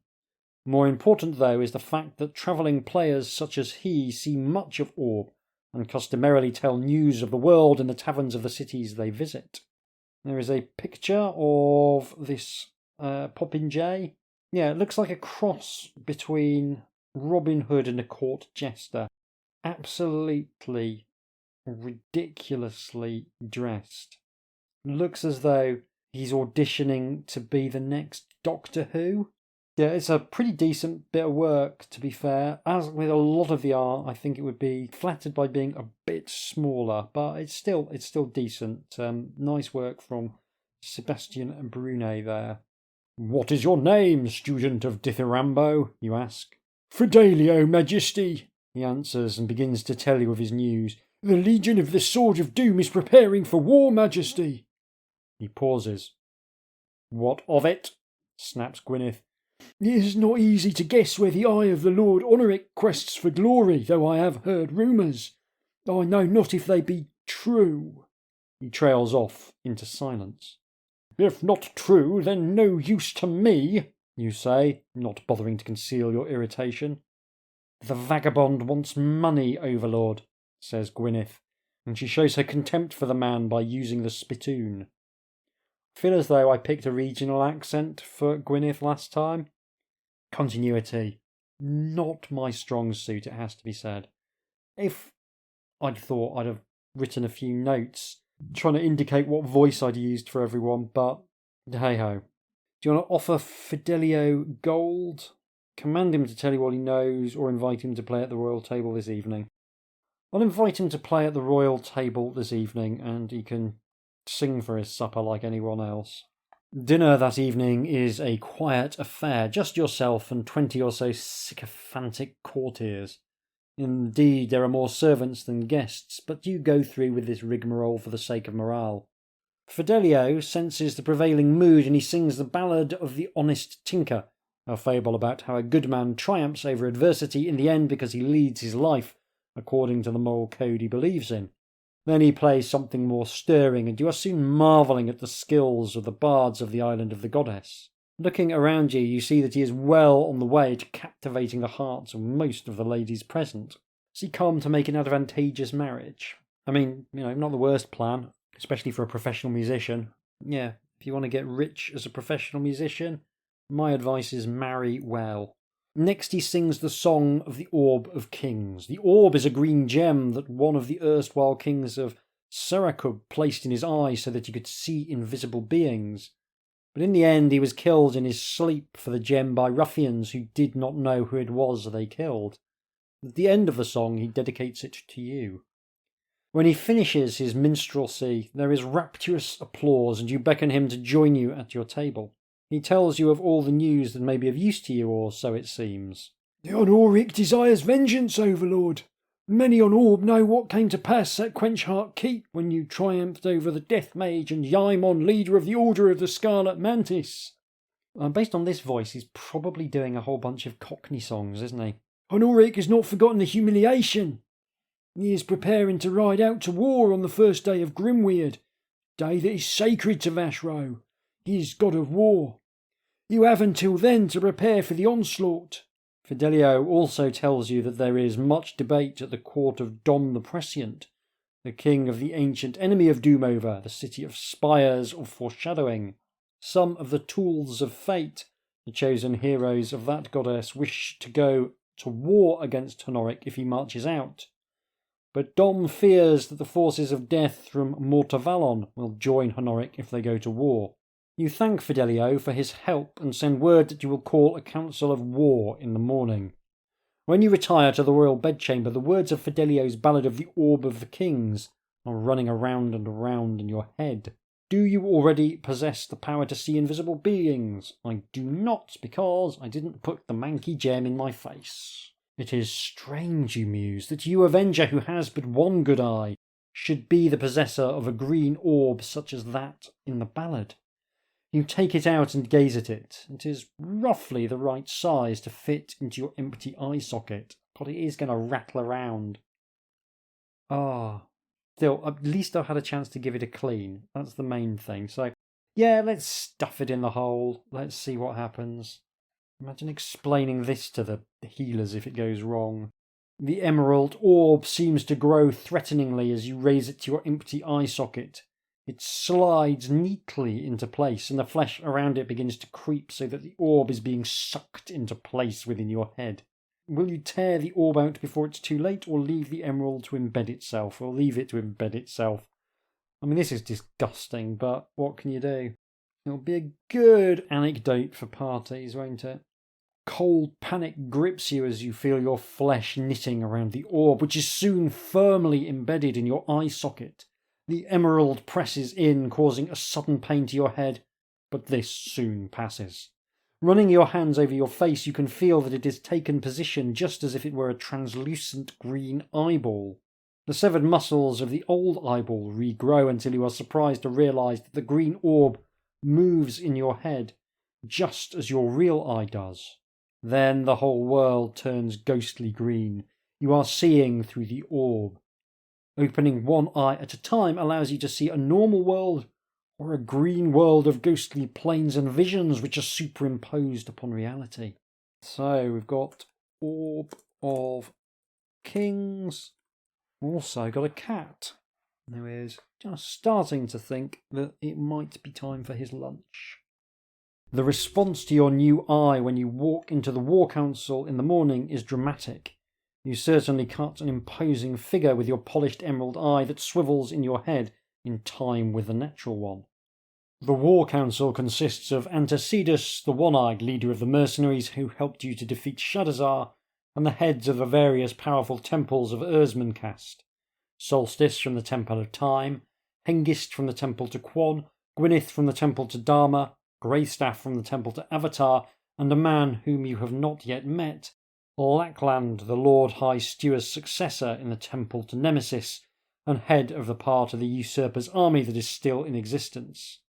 S1: More important, though, is the fact that travelling players such as he see much of Orb and customarily tell news of the world in the taverns of the cities they visit. There is a picture of this popinjay. Yeah, it looks like a cross between Robin Hood and a court jester. Absolutely ridiculously dressed. Looks as though he's auditioning to be the next Doctor Who. Yeah, it's a pretty decent bit of work, to be fair. As with a lot of the art, I think it would be flattered by being a bit smaller, but it's still decent. Nice work from Sebastian and Brunet there. "What is your name, student of Dithyrambo?" you ask. "Fidelio, Majesty," he answers, and begins to tell you of his news. "The Legion of the Sword of Doom is preparing for war, Majesty." He pauses. "What of it?" snaps Gwyneth. "It is not easy to guess where the eye of the Lord Honoric quests for glory, though I have heard rumours. I know not if they be true." He trails off into silence. "If not true, then no use to me," you say, not bothering to conceal your irritation. "The vagabond wants money, Overlord," says Gwyneth, and she shows her contempt for the man by using the spittoon. I feel as though I picked a regional accent for Gwyneth last time. Continuity. Not my strong suit, it has to be said. If I'd thought, I'd have written a few notes trying to indicate what voice I'd used for everyone, but hey-ho. Do you want to offer Fidelio gold? Command him to tell you all he knows, or invite him to play at the royal table this evening? I'll invite him to play at the royal table this evening, and he can sing for his supper like anyone else. Dinner that evening is a quiet affair, just yourself and 20 or so sycophantic courtiers. Indeed, there are more servants than guests, but you go through with this rigmarole for the sake of morale. Fidelio senses the prevailing mood, and he sings the ballad of the honest tinker, a fable about how a good man triumphs over adversity in the end because he leads his life according to the moral code he believes in. Then he plays something more stirring, and you are soon marvelling at the skills of the bards of the island of the goddess. Looking around you, you see that he is well on the way to captivating the hearts of most of the ladies present. Has he come to make an advantageous marriage? I mean, not the worst plan, especially for a professional musician. Yeah, if you want to get rich as a professional musician, my advice is marry well. Next he sings the song of the Orb of Kings. The orb is a green gem that one of the erstwhile kings of Serakub placed in his eye so that he could see invisible beings. But in the end he was killed in his sleep for the gem by ruffians who did not know who it was they killed. At the end of the song he dedicates it to you. When he finishes his minstrelsy, there is rapturous applause, and you beckon him to join you at your table. He tells you of all the news that may be of use to you, or so it seems. "The Honoric desires vengeance, Overlord. Many on Orb know what came to pass at Quenchheart Keep when you triumphed over the Death Mage and Yaimon, leader of the Order of the Scarlet Mantis." Based on this voice, he's probably doing a whole bunch of Cockney songs, isn't he? "Honoric has not forgotten the humiliation. He is preparing to ride out to war on the first day of Grimweird, day that is sacred to Vashro. He is god of war. You have until then to prepare for the onslaught." Fidelio also tells you that there is much debate at the court of Dom the Prescient, the king of the ancient enemy of Doomover, the city of spires of foreshadowing. Some of the tools of fate, the chosen heroes of that goddess, wish to go to war against Honoric if he marches out. But Dom fears that the forces of death from Mortavalon will join Honoric if they go to war. You thank Fidelio for his help and send word that you will call a council of war in the morning. When you retire to the royal bedchamber, the words of Fidelio's ballad of the Orb of the Kings are running around and around in your head. Do you already possess the power to see invisible beings? I do not, because I didn't put the manky gem in my face. It is strange, you muse, that you, Avenger, who has but one good eye, should be the possessor of a green orb such as that in the ballad. You take it out and gaze at it. It is roughly the right size to fit into your empty eye socket, but it is going to rattle around. Still, at least I've had a chance to give it a clean. That's the main thing. So, yeah, let's stuff it in the hole. Let's see what happens. Imagine explaining this to the healers if it goes wrong. The emerald orb seems to grow threateningly as you raise it to your empty eye socket. It slides neatly into place, and the flesh around it begins to creep so that the orb is being sucked into place within your head. Will you tear the orb out before it's too late, or leave the emerald to embed itself, or leave it to embed itself? I mean, this is disgusting, but what can you do? It'll be a good anecdote for parties, won't it? Cold panic grips you as you feel your flesh knitting around the orb, which is soon firmly embedded in your eye socket. The emerald presses in, causing a sudden pain to your head, but this soon passes. Running your hands over your face, you can feel that it has taken position just as if it were a translucent green eyeball. The severed muscles of the old eyeball regrow until you are surprised to realise that the green orb moves in your head, just as your real eye does. Then the whole world turns ghostly green. You are seeing through the orb. Opening one eye at a time allows you to see a normal world or a green world of ghostly planes and visions which are superimposed upon reality. So we've got Orb of Kings. Also got a cat who is just starting to think that it might be time for his lunch. The response to your new eye when you walk into the War Council in the morning is dramatic. You certainly cut an imposing figure with your polished emerald eye that swivels in your head in time with the natural one. The War Council consists of Antecedus, the one-eyed leader of the mercenaries who helped you to defeat Shadazar, and the heads of the various powerful temples of Ursmancast. Solstice from the Temple of Time, Hengist from the Temple to Quan, Gwyneth from the Temple to Dharma, Greystaff from the Temple to Avatar, and a man whom you have not yet met, Lackland, the Lord High Steward's successor in the Temple to Nemesis, and head of the part of the usurper's army that is still in existence.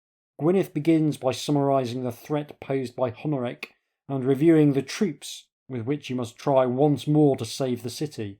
S1: Gwyneth begins by summarising the threat posed by Honoric and reviewing the troops with which you must try once more to save the city.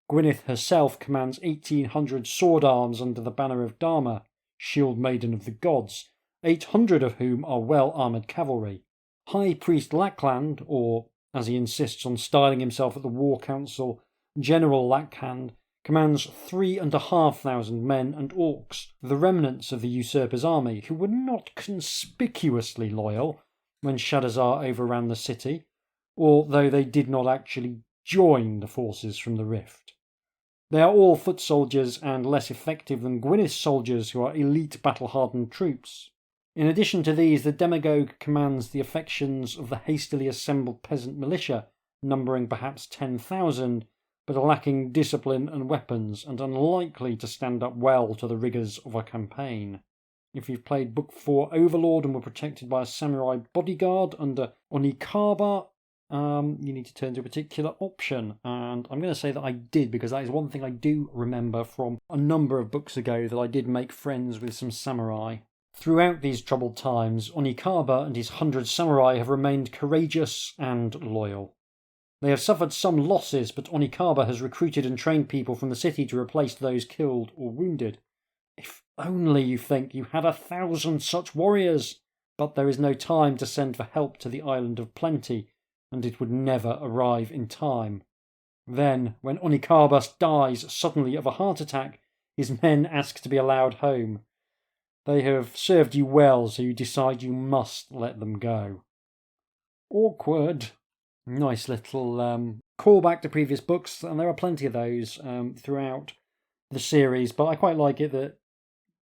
S1: Gwyneth herself commands 1,800 sword arms under the banner of Dharma, shield maiden of the gods, 800 of whom are well-armoured cavalry. High Priest Lackland, or, as he insists on styling himself at the War Council, General Lackhand, commands 3,500 men and orcs, the remnants of the usurper's army, who were not conspicuously loyal when Shadazar overran the city, although they did not actually join the forces from the Rift. They are all foot soldiers and less effective than Gwyneth's soldiers, who are elite battle-hardened troops. In addition to these, the demagogue commands the affections of the hastily assembled peasant militia, numbering perhaps 10,000, but lacking discipline and weapons, and unlikely to stand up well to the rigours of a campaign. If you've played Book 4 Overlord and were protected by a samurai bodyguard under Onikaba, you need to turn to a particular option, and I'm going to say that I did, because that is one thing I do remember from a number of books ago, that I did make friends with some samurai. Throughout these troubled times, Onikaba and his 100 samurai have remained courageous and loyal. They have suffered some losses, but Onikaba has recruited and trained people from the city to replace those killed or wounded. If only, you think, you had 1,000 such warriors! But there is no time to send for help to the Island of Plenty, and it would never arrive in time. Then, when Onikaba dies suddenly of a heart attack, his men ask to be allowed home. They have served you well, so you decide you must let them go. Awkward. Nice little callback to previous books, and there are plenty of those throughout the series, but I quite like it that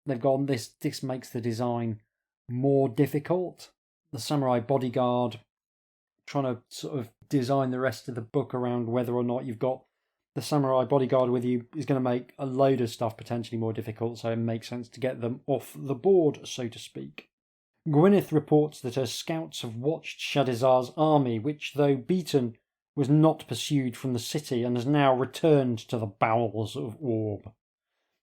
S1: they've gone, this makes the design more difficult. The samurai bodyguard, trying to sort of design the rest of the book around whether or not you've got the samurai bodyguard with you is going to make a load of stuff potentially more difficult, so it makes sense to get them off the board, so to speak. Gwyneth reports that her scouts have watched Shadizar's army, which, though beaten, was not pursued from the city and has now returned to the bowels of Orb.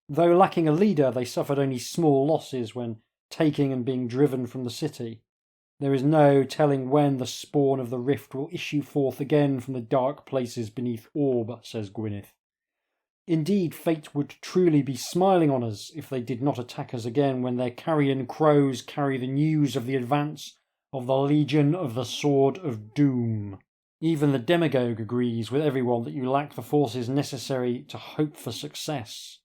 S1: Though lacking a leader, they suffered only small losses when taking and being driven from the city. There is no telling when the spawn of the Rift will issue forth again from the dark places beneath Orb, says Gwyneth. Indeed, fate would truly be smiling on us if they did not attack us again when their carrion crows carry the news of the advance of the Legion of the Sword of Doom. Even the demagogue agrees with everyone that you lack the forces necessary to hope for success.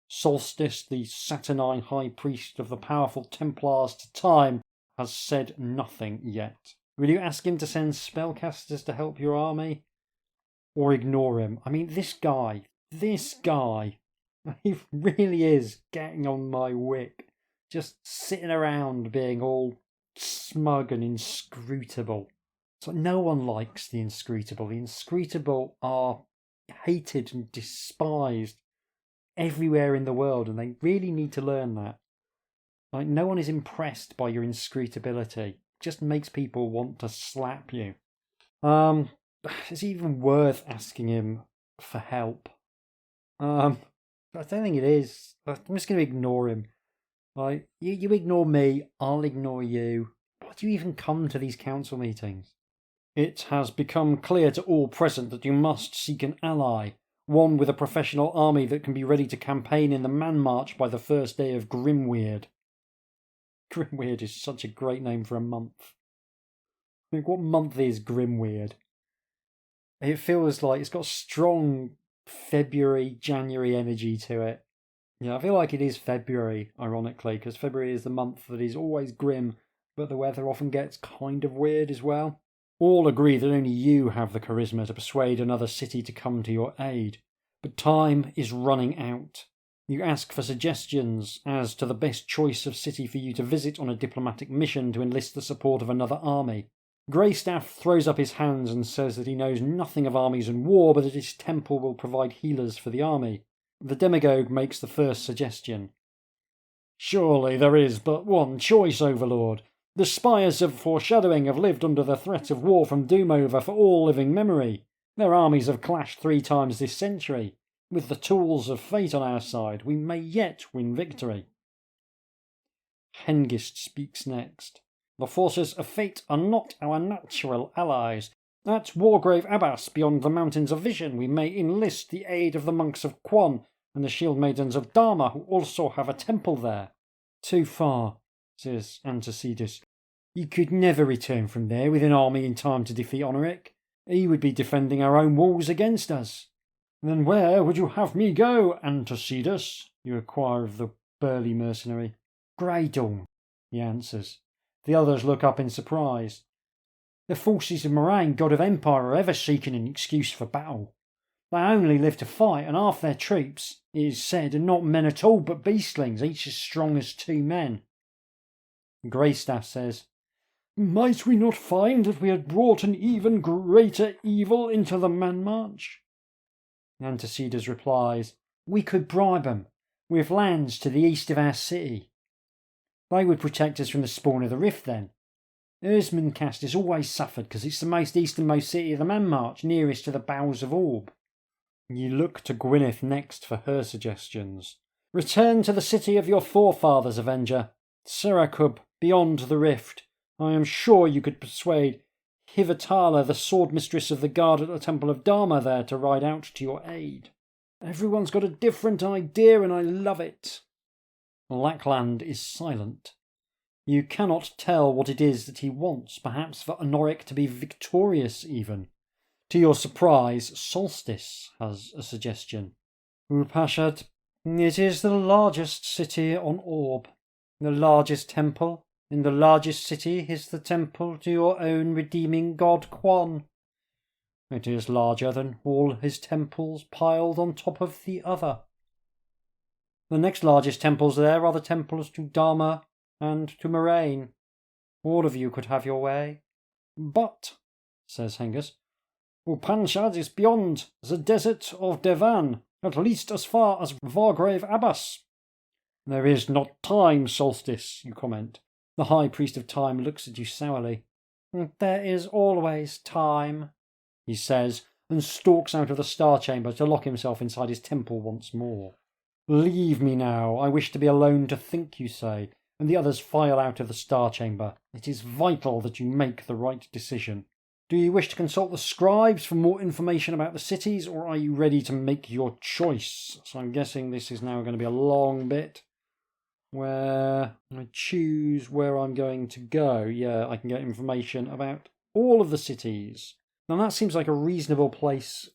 S1: Solstice, the saturnine high priest of the powerful Templars to time, has said nothing yet. Will you ask him to send spellcasters to help your army? Or ignore him? I mean, this guy, he really is getting on my wick. Just sitting around being all smug and inscrutable. So no one likes the inscrutable. The inscrutable are hated and despised everywhere in the world, and they really need to learn that. Like, no one is impressed by your inscrutability. It just makes people want to slap you. It's even worth asking him for help. I don't think it is. I'm just going to ignore him. Like, you ignore me, I'll ignore you. Why do you even come to these council meetings? It has become clear to all present that you must seek an ally, one with a professional army that can be ready to campaign in the Man March by the first day of Grimweird. Grimweird is such a great name for a month. I think, what month is Grimweird? It feels like it's got strong February, January energy to it. Yeah, I feel like it is February, ironically, because February is the month that is always grim, but the weather often gets kind of weird as well. All agree that only you have the charisma to persuade another city to come to your aid. But time is running out. You ask for suggestions as to the best choice of city for you to visit on a diplomatic mission to enlist the support of another army. Greystaff throws up his hands and says that he knows nothing of armies and war, but that his temple will provide healers for the army. The demagogue makes the first suggestion. Surely there is but one choice, Overlord. The spires of foreshadowing have lived under the threat of war from Doomover for all living memory. Their armies have clashed 3 times this century. With the tools of fate on our side, we may yet win victory. Hengist speaks next. The forces of fate are not our natural allies. At Wargrave Abbas, beyond the mountains of Vision, we may enlist the aid of the monks of Quan and the shield maidens of Dharma, who also have a temple there. Too far, says Antecedus. You could never return from there with an army in time to defeat Honoric. He would be defending our own walls against us. Then where would you have me go, Antecedus? You inquire of the burly mercenary. Grey Dawn, he answers. The others look up in surprise. The forces of Moraine, god of empire, are ever seeking an excuse for battle. They only live to fight, and half their troops, it is said, are not men at all, but beastlings, each as strong as 2 men. Greystaff says, Might we not find that we had brought an even greater evil into the Man March? Antecedus replies, We could bribe them, with lands to the east of our city. They would protect us from the spawn of the rift then. Erzmancast has always suffered because it's the most easternmost city of the Man March, nearest to the bowels of Orb. You look to Gwyneth next for her suggestions. Return to the city of your forefathers, Avenger. Serakub, beyond the rift. I am sure you could persuade Hivatala, the sword mistress of the guard at the Temple of Dharma, there to ride out to your aid. Everyone's got a different idea and I love it. Lackland is silent. You cannot tell what it is that he wants, perhaps for Honoric to be victorious even. To your surprise, Solstice has a suggestion. Upashad, it is the largest city on Orb. The largest temple. In the largest city is the temple to your own redeeming god Quan. It is larger than all his temples piled on top of the other. The next largest temples there are the temples to Dharma and to Moraine. All of you could have your way. But, says Hengist, Upanishad is beyond the desert of Devan, at least as far as Wargrave Abbas. There is not time, Solstice, you comment. The High Priest of Time looks at you sourly. There is always time, he says, and stalks out of the Star Chamber to lock himself inside his temple once more. Leave me now, I wish to be alone to think, you say, and the others file out of the Star Chamber. It is vital that you make the right decision. Do you wish to consult the scribes for more information about the cities, or are you ready to make your choice? So I'm guessing this is now going to be a long bit where I choose where I'm going to go. Yeah, I can get information about all of the cities. Now that seems like a reasonable place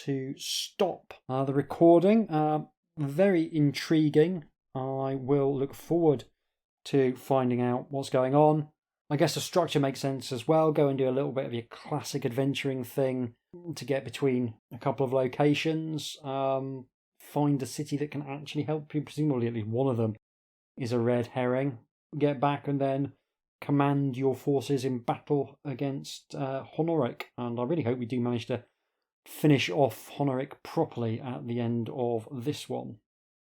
S1: to stop the recording. very intriguing. I will look forward to finding out what's going on. I guess the structure makes sense as well. Go and do a little bit of your classic adventuring thing to get between a couple of locations. Find a city that can actually help you. Presumably at least one of them is a red herring. Get back and then command your forces in battle against Honoric. And I really hope we do manage to finish off Honoric properly at the end of this one.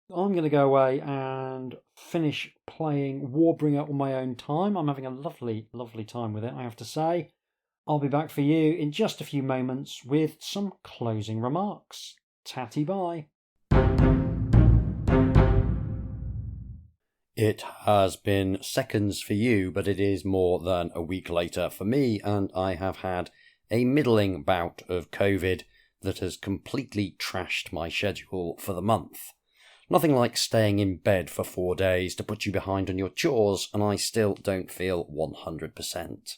S1: I'm going to go away and finish playing Warbringer on my own time. I'm having a lovely, lovely time with it, I have to say. I'll be back for you in just a few moments with some closing remarks. Tatty bye.
S2: It has been seconds for you, but it is more than a week later for me, and I have had a middling bout of COVID that has completely trashed my schedule for the month. Nothing like staying in bed for 4 days to put you behind on your chores, and I still don't feel 100%.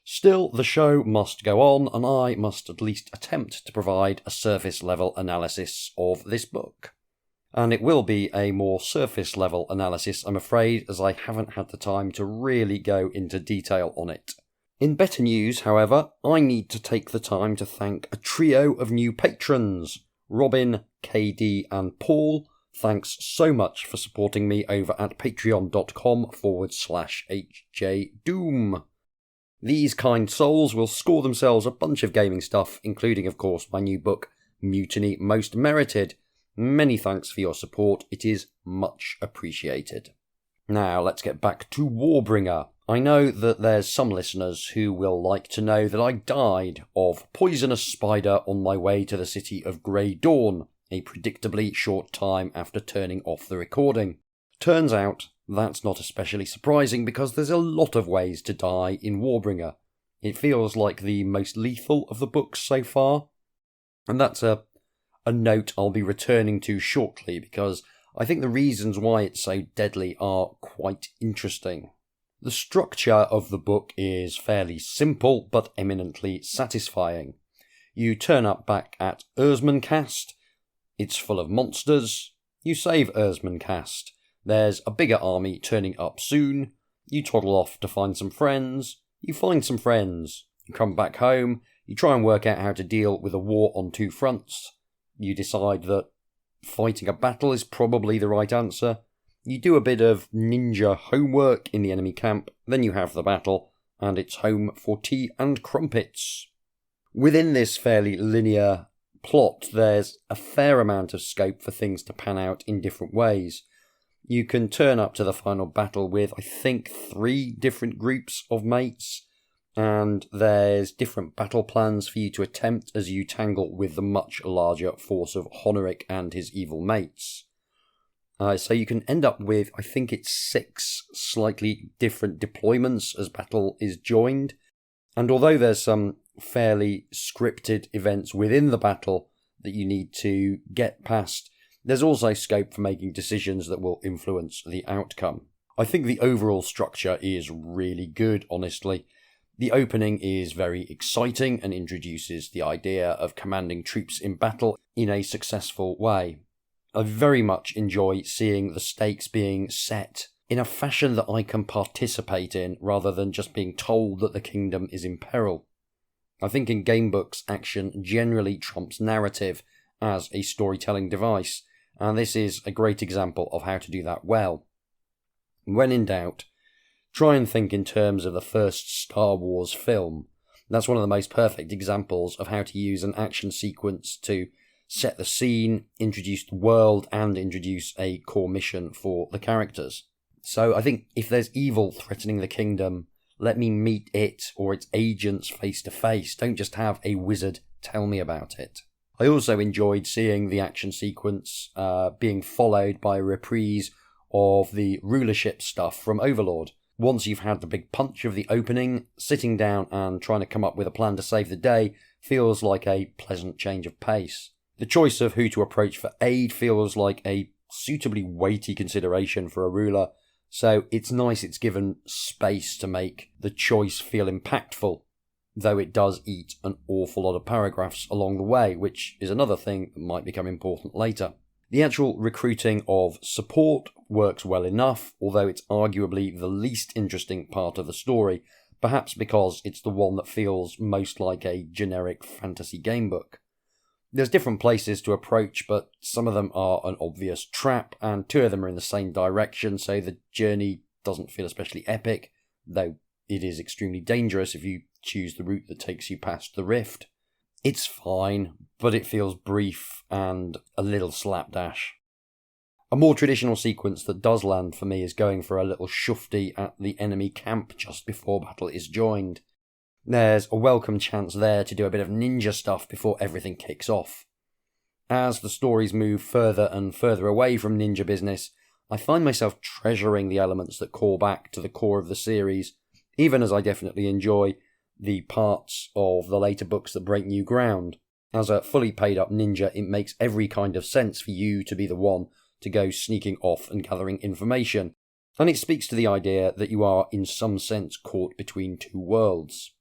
S2: Still, the show must go on, and I must at least attempt to provide a surface-level analysis of this book. And it will be a more surface-level analysis, I'm afraid, as I haven't had the time to really go into detail on it. In better news, however, I need to take the time to thank a trio of new patrons. Robin, KD and Paul, thanks so much for supporting me over at patreon.com/HJDoom. These kind souls will score themselves a bunch of gaming stuff, including, of course, my new book, Mutiny Most Merited. Many thanks for your support, it is much appreciated. Now, let's get back to Warbringer. I know that there's some listeners who will like to know that I died of poisonous spider on my way to the city of Grey Dawn, a predictably short time after turning off the recording. Turns out, that's not especially surprising because there's a lot of ways to die in Warbringer. It feels like the most lethal of the books so far, and that's a note I'll be returning to shortly because I think the reasons why it's so deadly are quite interesting. The structure of the book is fairly simple but eminently satisfying. You turn up back at Ursmancast, it's full of monsters, you save Ursmancast, there's a bigger army turning up soon, you toddle off to find some friends, you find some friends, you come back home, you try and work out how to deal with a war on two fronts, you decide that fighting a battle is probably the right answer, you do a bit of ninja homework in the enemy camp, then you have the battle, and it's home for tea and crumpets. Within this fairly linear plot, there's a fair amount of scope for things to pan out in different ways. You can turn up to the final battle with, I think, 3 different groups of mates, and there's different battle plans for you to attempt as you tangle with the much larger force of Honoric and his evil mates. So you can end up with, I think it's 6 slightly different deployments as battle is joined, and although there's some fairly scripted events within the battle that you need to get past, there's also scope for making decisions that will influence the outcome. I think the overall structure is really good, honestly. The opening is very exciting and introduces the idea of commanding troops in battle in a successful way. I very much enjoy seeing the stakes being set in a fashion that I can participate in rather than just being told that the kingdom is in peril. I think in gamebooks, action generally trumps narrative as a storytelling device, and this is a great example of how to do that well. When in doubt, try and think in terms of the first Star Wars film. That's one of the most perfect examples of how to use an action sequence to set the scene, introduce the world, and introduce a core mission for the characters. So I think if there's evil threatening the kingdom, let me meet it or its agents face to face. Don't just have a wizard tell me about it. I also enjoyed seeing the action sequence being followed by a reprise of the rulership stuff from Overlord. Once you've had the big punch of the opening, sitting down and trying to come up with a plan to save the day feels like a pleasant change of pace. The choice of who to approach for aid feels like a suitably weighty consideration for a ruler, so it's nice it's given space to make the choice feel impactful, though it does eat an awful lot of paragraphs along the way, which is another thing that might become important later. The actual recruiting of support works well enough, although it's arguably the least interesting part of the story, perhaps because it's the one that feels most like a generic fantasy gamebook. There's different places to approach, but some of them are an obvious trap, and 2 of them are in the same direction, so the journey doesn't feel especially epic, though it is extremely dangerous if you choose the route that takes you past the rift. It's fine, but it feels brief and a little slapdash. A more traditional sequence that does land for me is going for a little shufti at the enemy camp just before battle is joined. There's a welcome chance there to do a bit of ninja stuff before everything kicks off. As the stories move further and further away from ninja business, I find myself treasuring the elements that call back to the core of the series, even as I definitely enjoy the parts of the later books that break new ground. As a fully paid up ninja, it makes every kind of sense for you to be the one to go sneaking off and gathering information, and it speaks to the idea that you are in some sense caught between 2 worlds.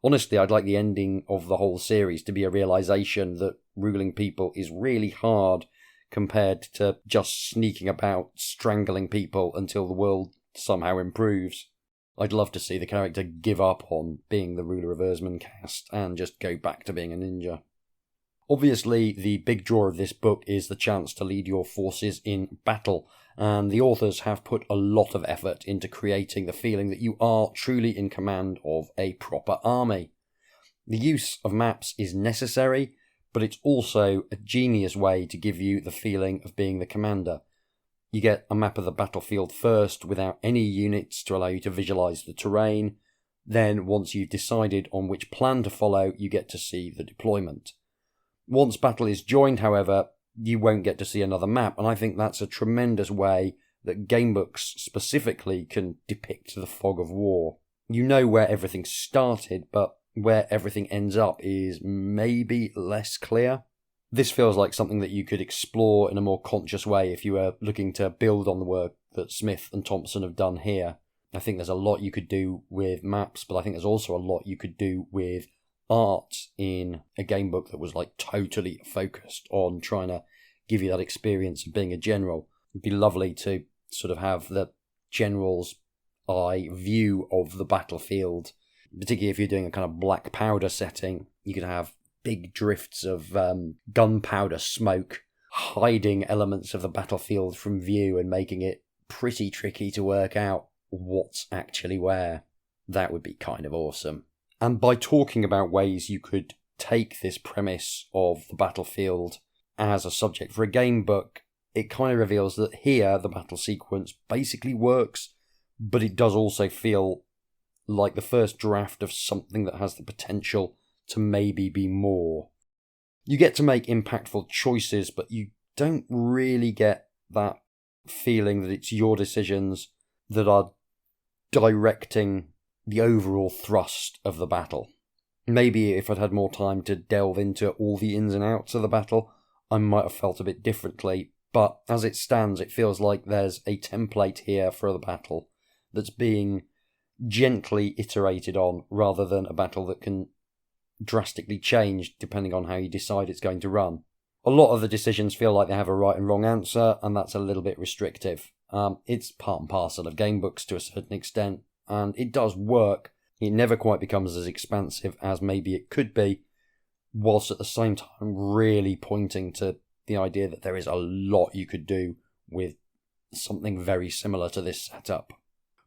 S2: Honestly, I'd like the ending of the whole series to be a realisation that ruling people is really hard compared to just sneaking about strangling people until the world somehow improves. I'd love to see the character give up on being the ruler of Erzmancast and just go back to being a ninja. Obviously, the big draw of this book is the chance to lead your forces in battle, and the authors have put a lot of effort into creating the feeling that you are truly in command of a proper army. The use of maps is necessary, but it's also a genius way to give you the feeling of being the commander. You get a map of the battlefield first without any units to allow you to visualise the terrain. Then, once you've decided on which plan to follow, you get to see the deployment. Once battle is joined, however, you won't get to see another map, and I think that's a tremendous way that gamebooks specifically can depict the fog of war. You know where everything started, but where everything ends up is maybe less clear. This feels like something that you could explore in a more conscious way if you were looking to build on the work that Smith and Thompson have done here. I think there's a lot you could do with maps, but I think there's also a lot you could do with art in a game book that was like totally focused on trying to give you that experience of being a general. It'd be lovely to sort of have the general's eye view of the battlefield, particularly if you're doing a kind of black powder setting. You could have big drifts of gunpowder smoke hiding elements of the battlefield from view and making it pretty tricky to work out what's actually where. That would be kind of awesome. And by talking about ways you could take this premise of the battlefield as a subject for a game book, it kind of reveals that here the battle sequence basically works, but it does also feel like the first draft of something that has the potential to maybe be more. You get to make impactful choices, but you don't really get that feeling that it's your decisions that are directing the overall thrust of the battle. Maybe if I'd had more time to delve into all the ins and outs of the battle, I might have felt a bit differently, but as it stands, it feels like there's a template here for the battle that's being gently iterated on, rather than a battle that can drastically change depending on how you decide it's going to run. A lot of the decisions feel like they have a right and wrong answer, and that's a little bit restrictive. It's part and parcel of game books to a certain extent, and it does work. It never quite becomes as expansive as maybe it could be, whilst at the same time really pointing to the idea that there is a lot you could do with something very similar to this setup.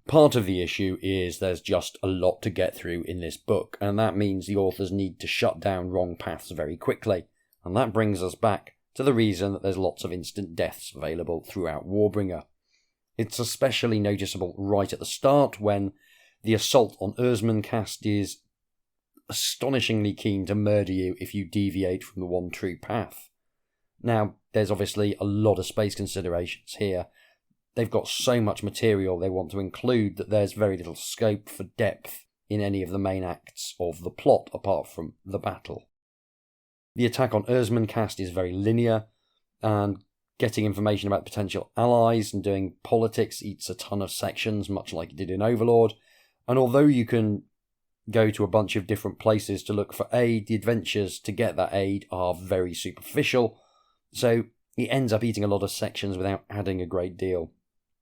S2: Part of the issue is there's just a lot to get through in this book, and that means the authors need to shut down wrong paths very quickly, and that brings us back to the reason that there's lots of instant deaths available throughout Warbringer. It's especially noticeable right at the start when the assault on Erzmancast is astonishingly keen to murder you if you deviate from the one true path. Now, there's obviously a lot of space considerations here. They've got so much material they want to include that there's very little scope for depth in any of the main acts of the plot apart from the battle. The attack on Erzmancast is very linear, and getting information about potential allies and doing politics eats a ton of sections, much like it did in Overlord. And although you can go to a bunch of different places to look for aid, the adventures to get that aid are very superficial, so it ends up eating a lot of sections without adding a great deal.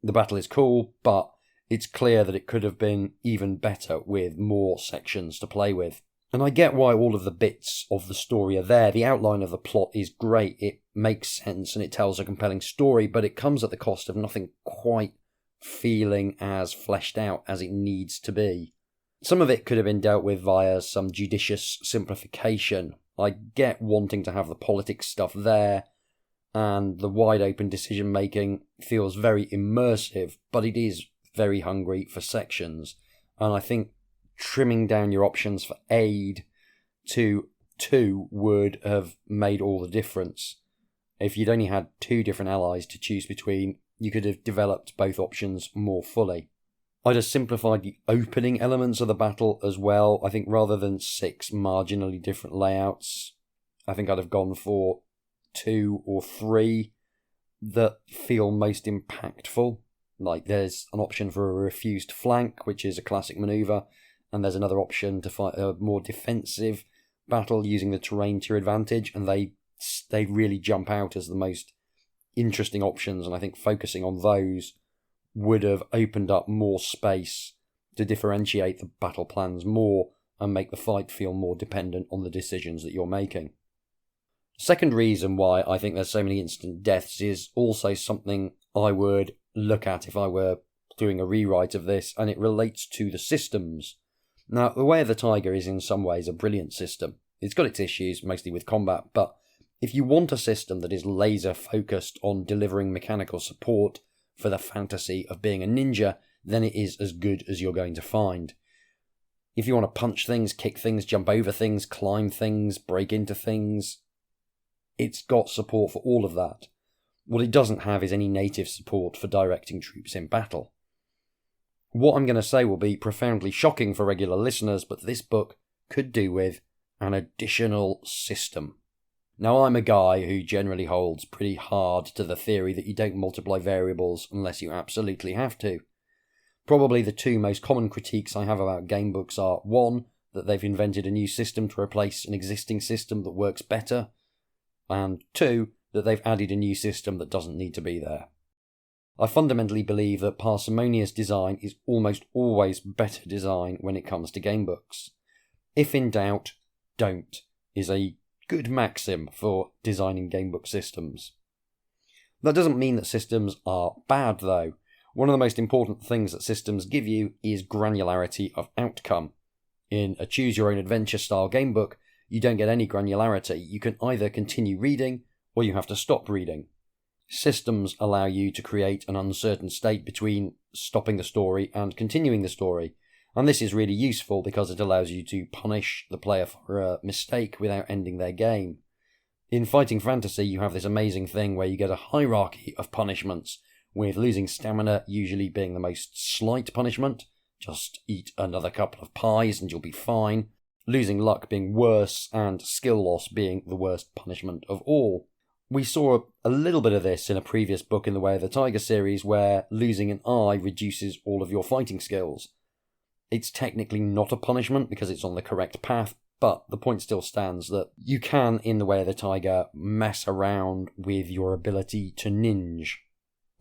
S2: The battle is cool, but it's clear that it could have been even better with more sections to play with. And I get why all of the bits of the story are there. The outline of the plot is great, it makes sense and it tells a compelling story, but it comes at the cost of nothing quite feeling as fleshed out as it needs to be. Some of it could have been dealt with via some judicious simplification. I get wanting to have the politics stuff there, and the wide open decision making feels very immersive, but it is very hungry for sections, and I think trimming down your options for aid to 2 would have made all the difference. If you'd only had 2 different allies to choose between, you could have developed both options more fully. I'd have simplified the opening elements of the battle as well. I think rather than 6 marginally different layouts, I think I'd have gone for 2 or 3 that feel most impactful. Like there's an option for a refused flank, which is a classic manoeuvre, and there's another option to fight a more defensive battle using the terrain to your advantage, and they really jump out as the most interesting options, and I think focusing on those would have opened up more space to differentiate the battle plans more and make the fight feel more dependent on the decisions that you're making. Second reason why I think there's so many instant deaths is also something I would look at if I were doing a rewrite of this, and it relates to the systems. Now, The Way of the Tiger is in some ways a brilliant system. It's got its issues, mostly with combat, but if you want a system that is laser focused on delivering mechanical support for the fantasy of being a ninja, then it is as good as you're going to find. If you want to punch things, kick things, jump over things, climb things, break into things, it's got support for all of that. What it doesn't have is any native support for directing troops in battle. What I'm going to say will be profoundly shocking for regular listeners, but this book could do with an additional system. Now, I'm a guy who generally holds pretty hard to the theory that you don't multiply variables unless you absolutely have to. Probably the 2 most common critiques I have about gamebooks are, 1, that they've invented a new system to replace an existing system that works better, and 2, that they've added a new system that doesn't need to be there. I fundamentally believe that parsimonious design is almost always better design when it comes to gamebooks. If in doubt, don't, is a good maxim for designing gamebook systems. That doesn't mean that systems are bad, though. One of the most important things that systems give you is granularity of outcome. In a choose-your-own-adventure style gamebook, you don't get any granularity. You can either continue reading, or you have to stop reading. Systems allow you to create an uncertain state between stopping the story and continuing the story, and this is really useful because it allows you to punish the player for a mistake without ending their game. In fighting fantasy, you have this amazing thing where you get a hierarchy of punishments, with losing stamina usually being the most slight punishment, just eat another couple of pies and you'll be fine, losing luck being worse, and skill loss being the worst punishment of all. We saw a little bit of this in a previous book in the Way of the Tiger series where losing an eye reduces all of your fighting skills. It's technically not a punishment because it's on the correct path, but the point still stands that you can, in the Way of the Tiger, mess around with your ability to ninja.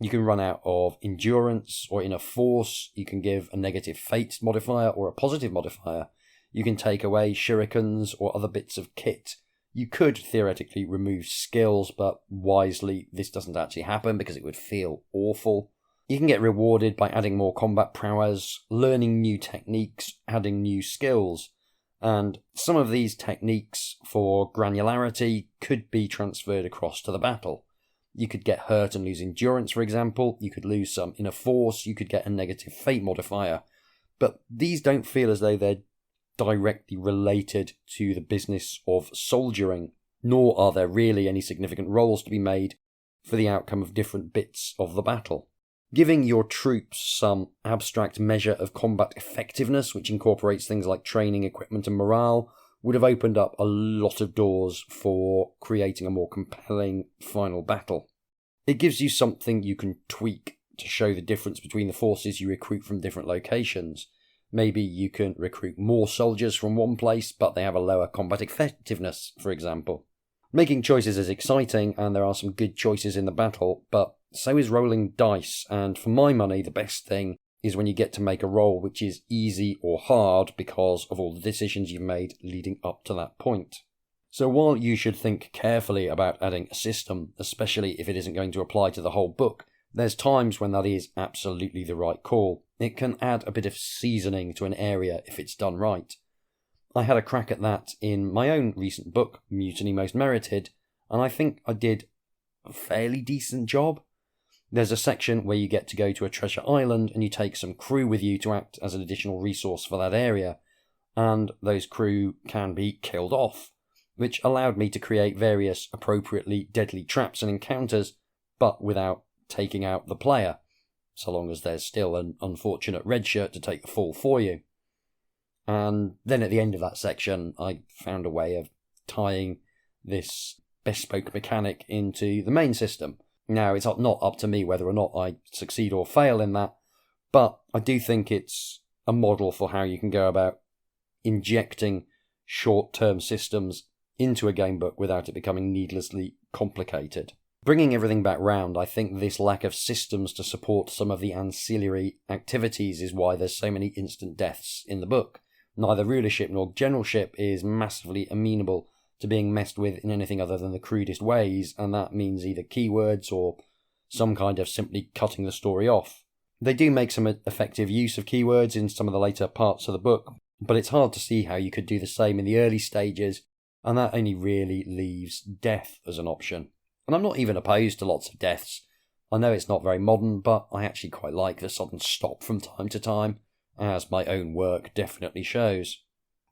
S2: You can run out of endurance or inner force, you can give a negative fate modifier or a positive modifier, you can take away shurikens or other bits of kit. You could theoretically remove skills, but wisely this doesn't actually happen because it would feel awful. You can get rewarded by adding more combat prowess, learning new techniques, adding new skills, and some of these techniques for granularity could be transferred across to the battle. You could get hurt and lose endurance, for example, you could lose some inner force, you could get a negative fate modifier, but these don't feel as though they're directly related to the business of soldiering, nor are there really any significant roles to be made for the outcome of different bits of the battle. Giving your troops some abstract measure of combat effectiveness, which incorporates things like training, equipment and morale, would have opened up a lot of doors for creating a more compelling final battle. It gives you something you can tweak to show the difference between the forces you recruit from different locations. Maybe you can recruit more soldiers from one place, but they have a lower combat effectiveness, for example. Making choices is exciting, and there are some good choices in the battle, but so is rolling dice, and for my money, the best thing is when you get to make a roll which is easy or hard because of all the decisions you've made leading up to that point. So while you should think carefully about adding a system, especially if it isn't going to apply to the whole book, there's times when that is absolutely the right call. It can add a bit of seasoning to an area if it's done right. I had a crack at that in my own recent book, Mutiny Most Merited, and I think I did a fairly decent job. There's a section where you get to go to a treasure island and you take some crew with you to act as an additional resource for that area, and those crew can be killed off, which allowed me to create various appropriately deadly traps and encounters, but without taking out the player, so long as there's still an unfortunate red shirt to take the fall for you. And then at the end of that section, I found a way of tying this bespoke mechanic into the main system. Now, it's not up to me whether or not I succeed or fail in that, but I do think it's a model for how you can go about injecting short-term systems into a gamebook without it becoming needlessly complicated. Bringing everything back round, I think this lack of systems to support some of the ancillary activities is why there's so many instant deaths in the book. Neither rulership nor generalship is massively amenable to being messed with in anything other than the crudest ways, and that means either keywords or some kind of simply cutting the story off. They do make some effective use of keywords in some of the later parts of the book, but it's hard to see how you could do the same in the early stages, and that only really leaves death as an option. And I'm not even opposed to lots of deaths. I know it's not very modern, but I actually quite like the sudden stop from time to time, as my own work definitely shows.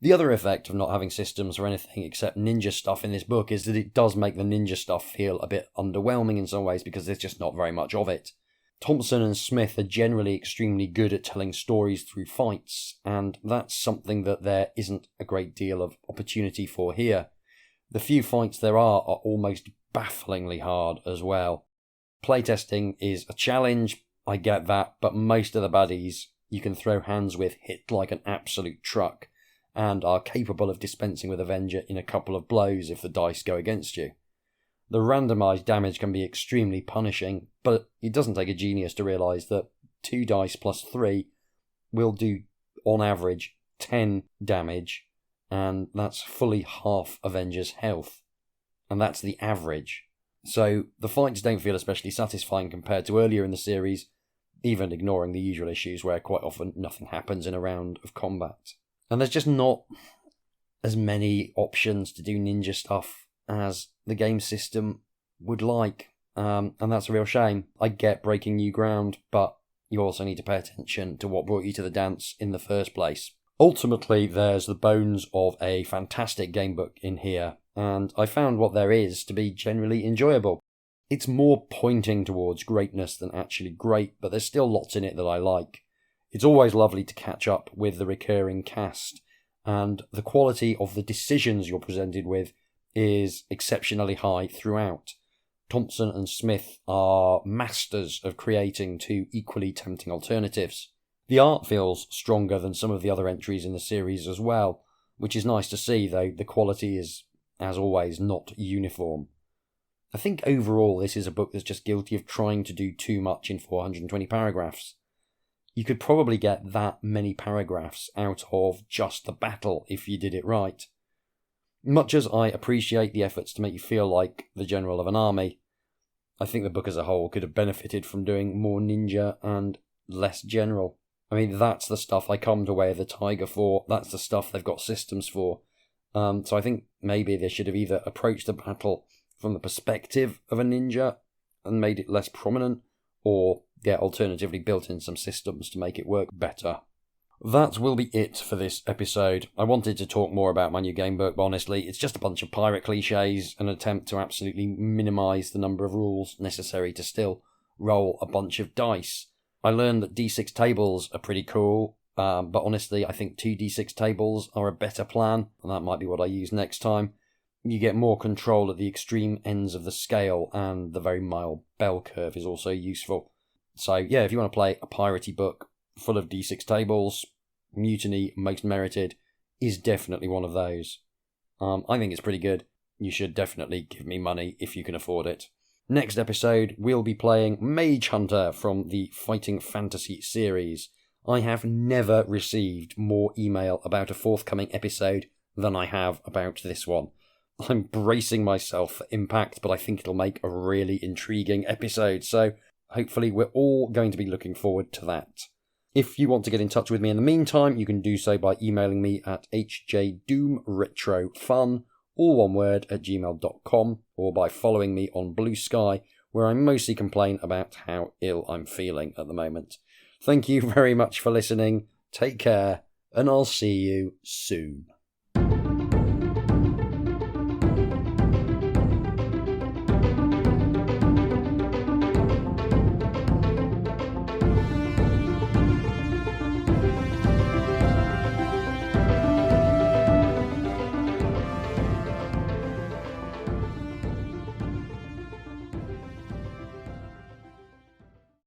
S2: The other effect of not having systems or anything except ninja stuff in this book is that it does make the ninja stuff feel a bit underwhelming in some ways because there's just not very much of it. Thompson and Smith are generally extremely good at telling stories through fights, and that's something that there isn't a great deal of opportunity for here. The few fights there are almost bafflingly hard as well. Playtesting is a challenge, I get that, but most of the baddies you can throw hands with hit like an absolute truck, and are capable of dispensing with Avenger in a couple of blows if the dice go against you. The randomised damage can be extremely punishing, but it doesn't take a genius to realise that 2 dice plus 3 will do, on average, 10 damage, and that's fully half Avenger's health. And that's the average. So the fights don't feel especially satisfying compared to earlier in the series, even ignoring the usual issues where quite often nothing happens in a round of combat. And there's just not as many options to do ninja stuff as the game system would like, and that's a real shame. I get breaking new ground, but you also need to pay attention to what brought you to the dance in the first place. Ultimately, there's the bones of a fantastic gamebook in here, and I found what there is to be generally enjoyable. It's more pointing towards greatness than actually great, but there's still lots in it that I like. It's always lovely to catch up with the recurring cast, and the quality of the decisions you're presented with is exceptionally high throughout. Thompson and Smith are masters of creating 2 equally tempting alternatives. The art feels stronger than some of the other entries in the series as well, which is nice to see, though the quality is, as always, not uniform. I think overall this is a book that's just guilty of trying to do too much in 420 paragraphs. You could probably get that many paragraphs out of just the battle if you did it right. Much as I appreciate the efforts to make you feel like the general of an army, I think the book as a whole could have benefited from doing more ninja and less general. I mean, that's the stuff I come to Way of the Tiger for, that's the stuff they've got systems for. So I think maybe they should have either approached the battle from the perspective of a ninja and made it less prominent, or alternatively built in some systems to make it work better. That will be it for this episode. I wanted to talk more about my new gamebook, but honestly, it's just a bunch of pirate cliches, an attempt to absolutely minimise the number of rules necessary to still roll a bunch of dice. I learned that D6 tables are pretty cool, but honestly, I think 2 D6 tables are a better plan, and that might be what I use next time. You get more control at the extreme ends of the scale, and the very mild bell curve is also useful. So yeah, if you want to play a piratey book full of D6 tables, Mutiny Most Merited is definitely one of those. I think it's pretty good. you should definitely give me money if you can afford it. Next episode, we'll be playing Mage Hunter from the Fighting Fantasy series. I have never received more email about a forthcoming episode than I have about this one. I'm bracing myself for impact, but I think it'll make a really intriguing episode, so hopefully we're all going to be looking forward to that. If you want to get in touch with me in the meantime, you can do so by emailing me at hjdoomretrofun, all one word, @gmail.com, or by following me on Blue Sky, where I mostly complain about how ill I'm feeling at the moment. Thank you very much for listening, take care, and I'll see you soon.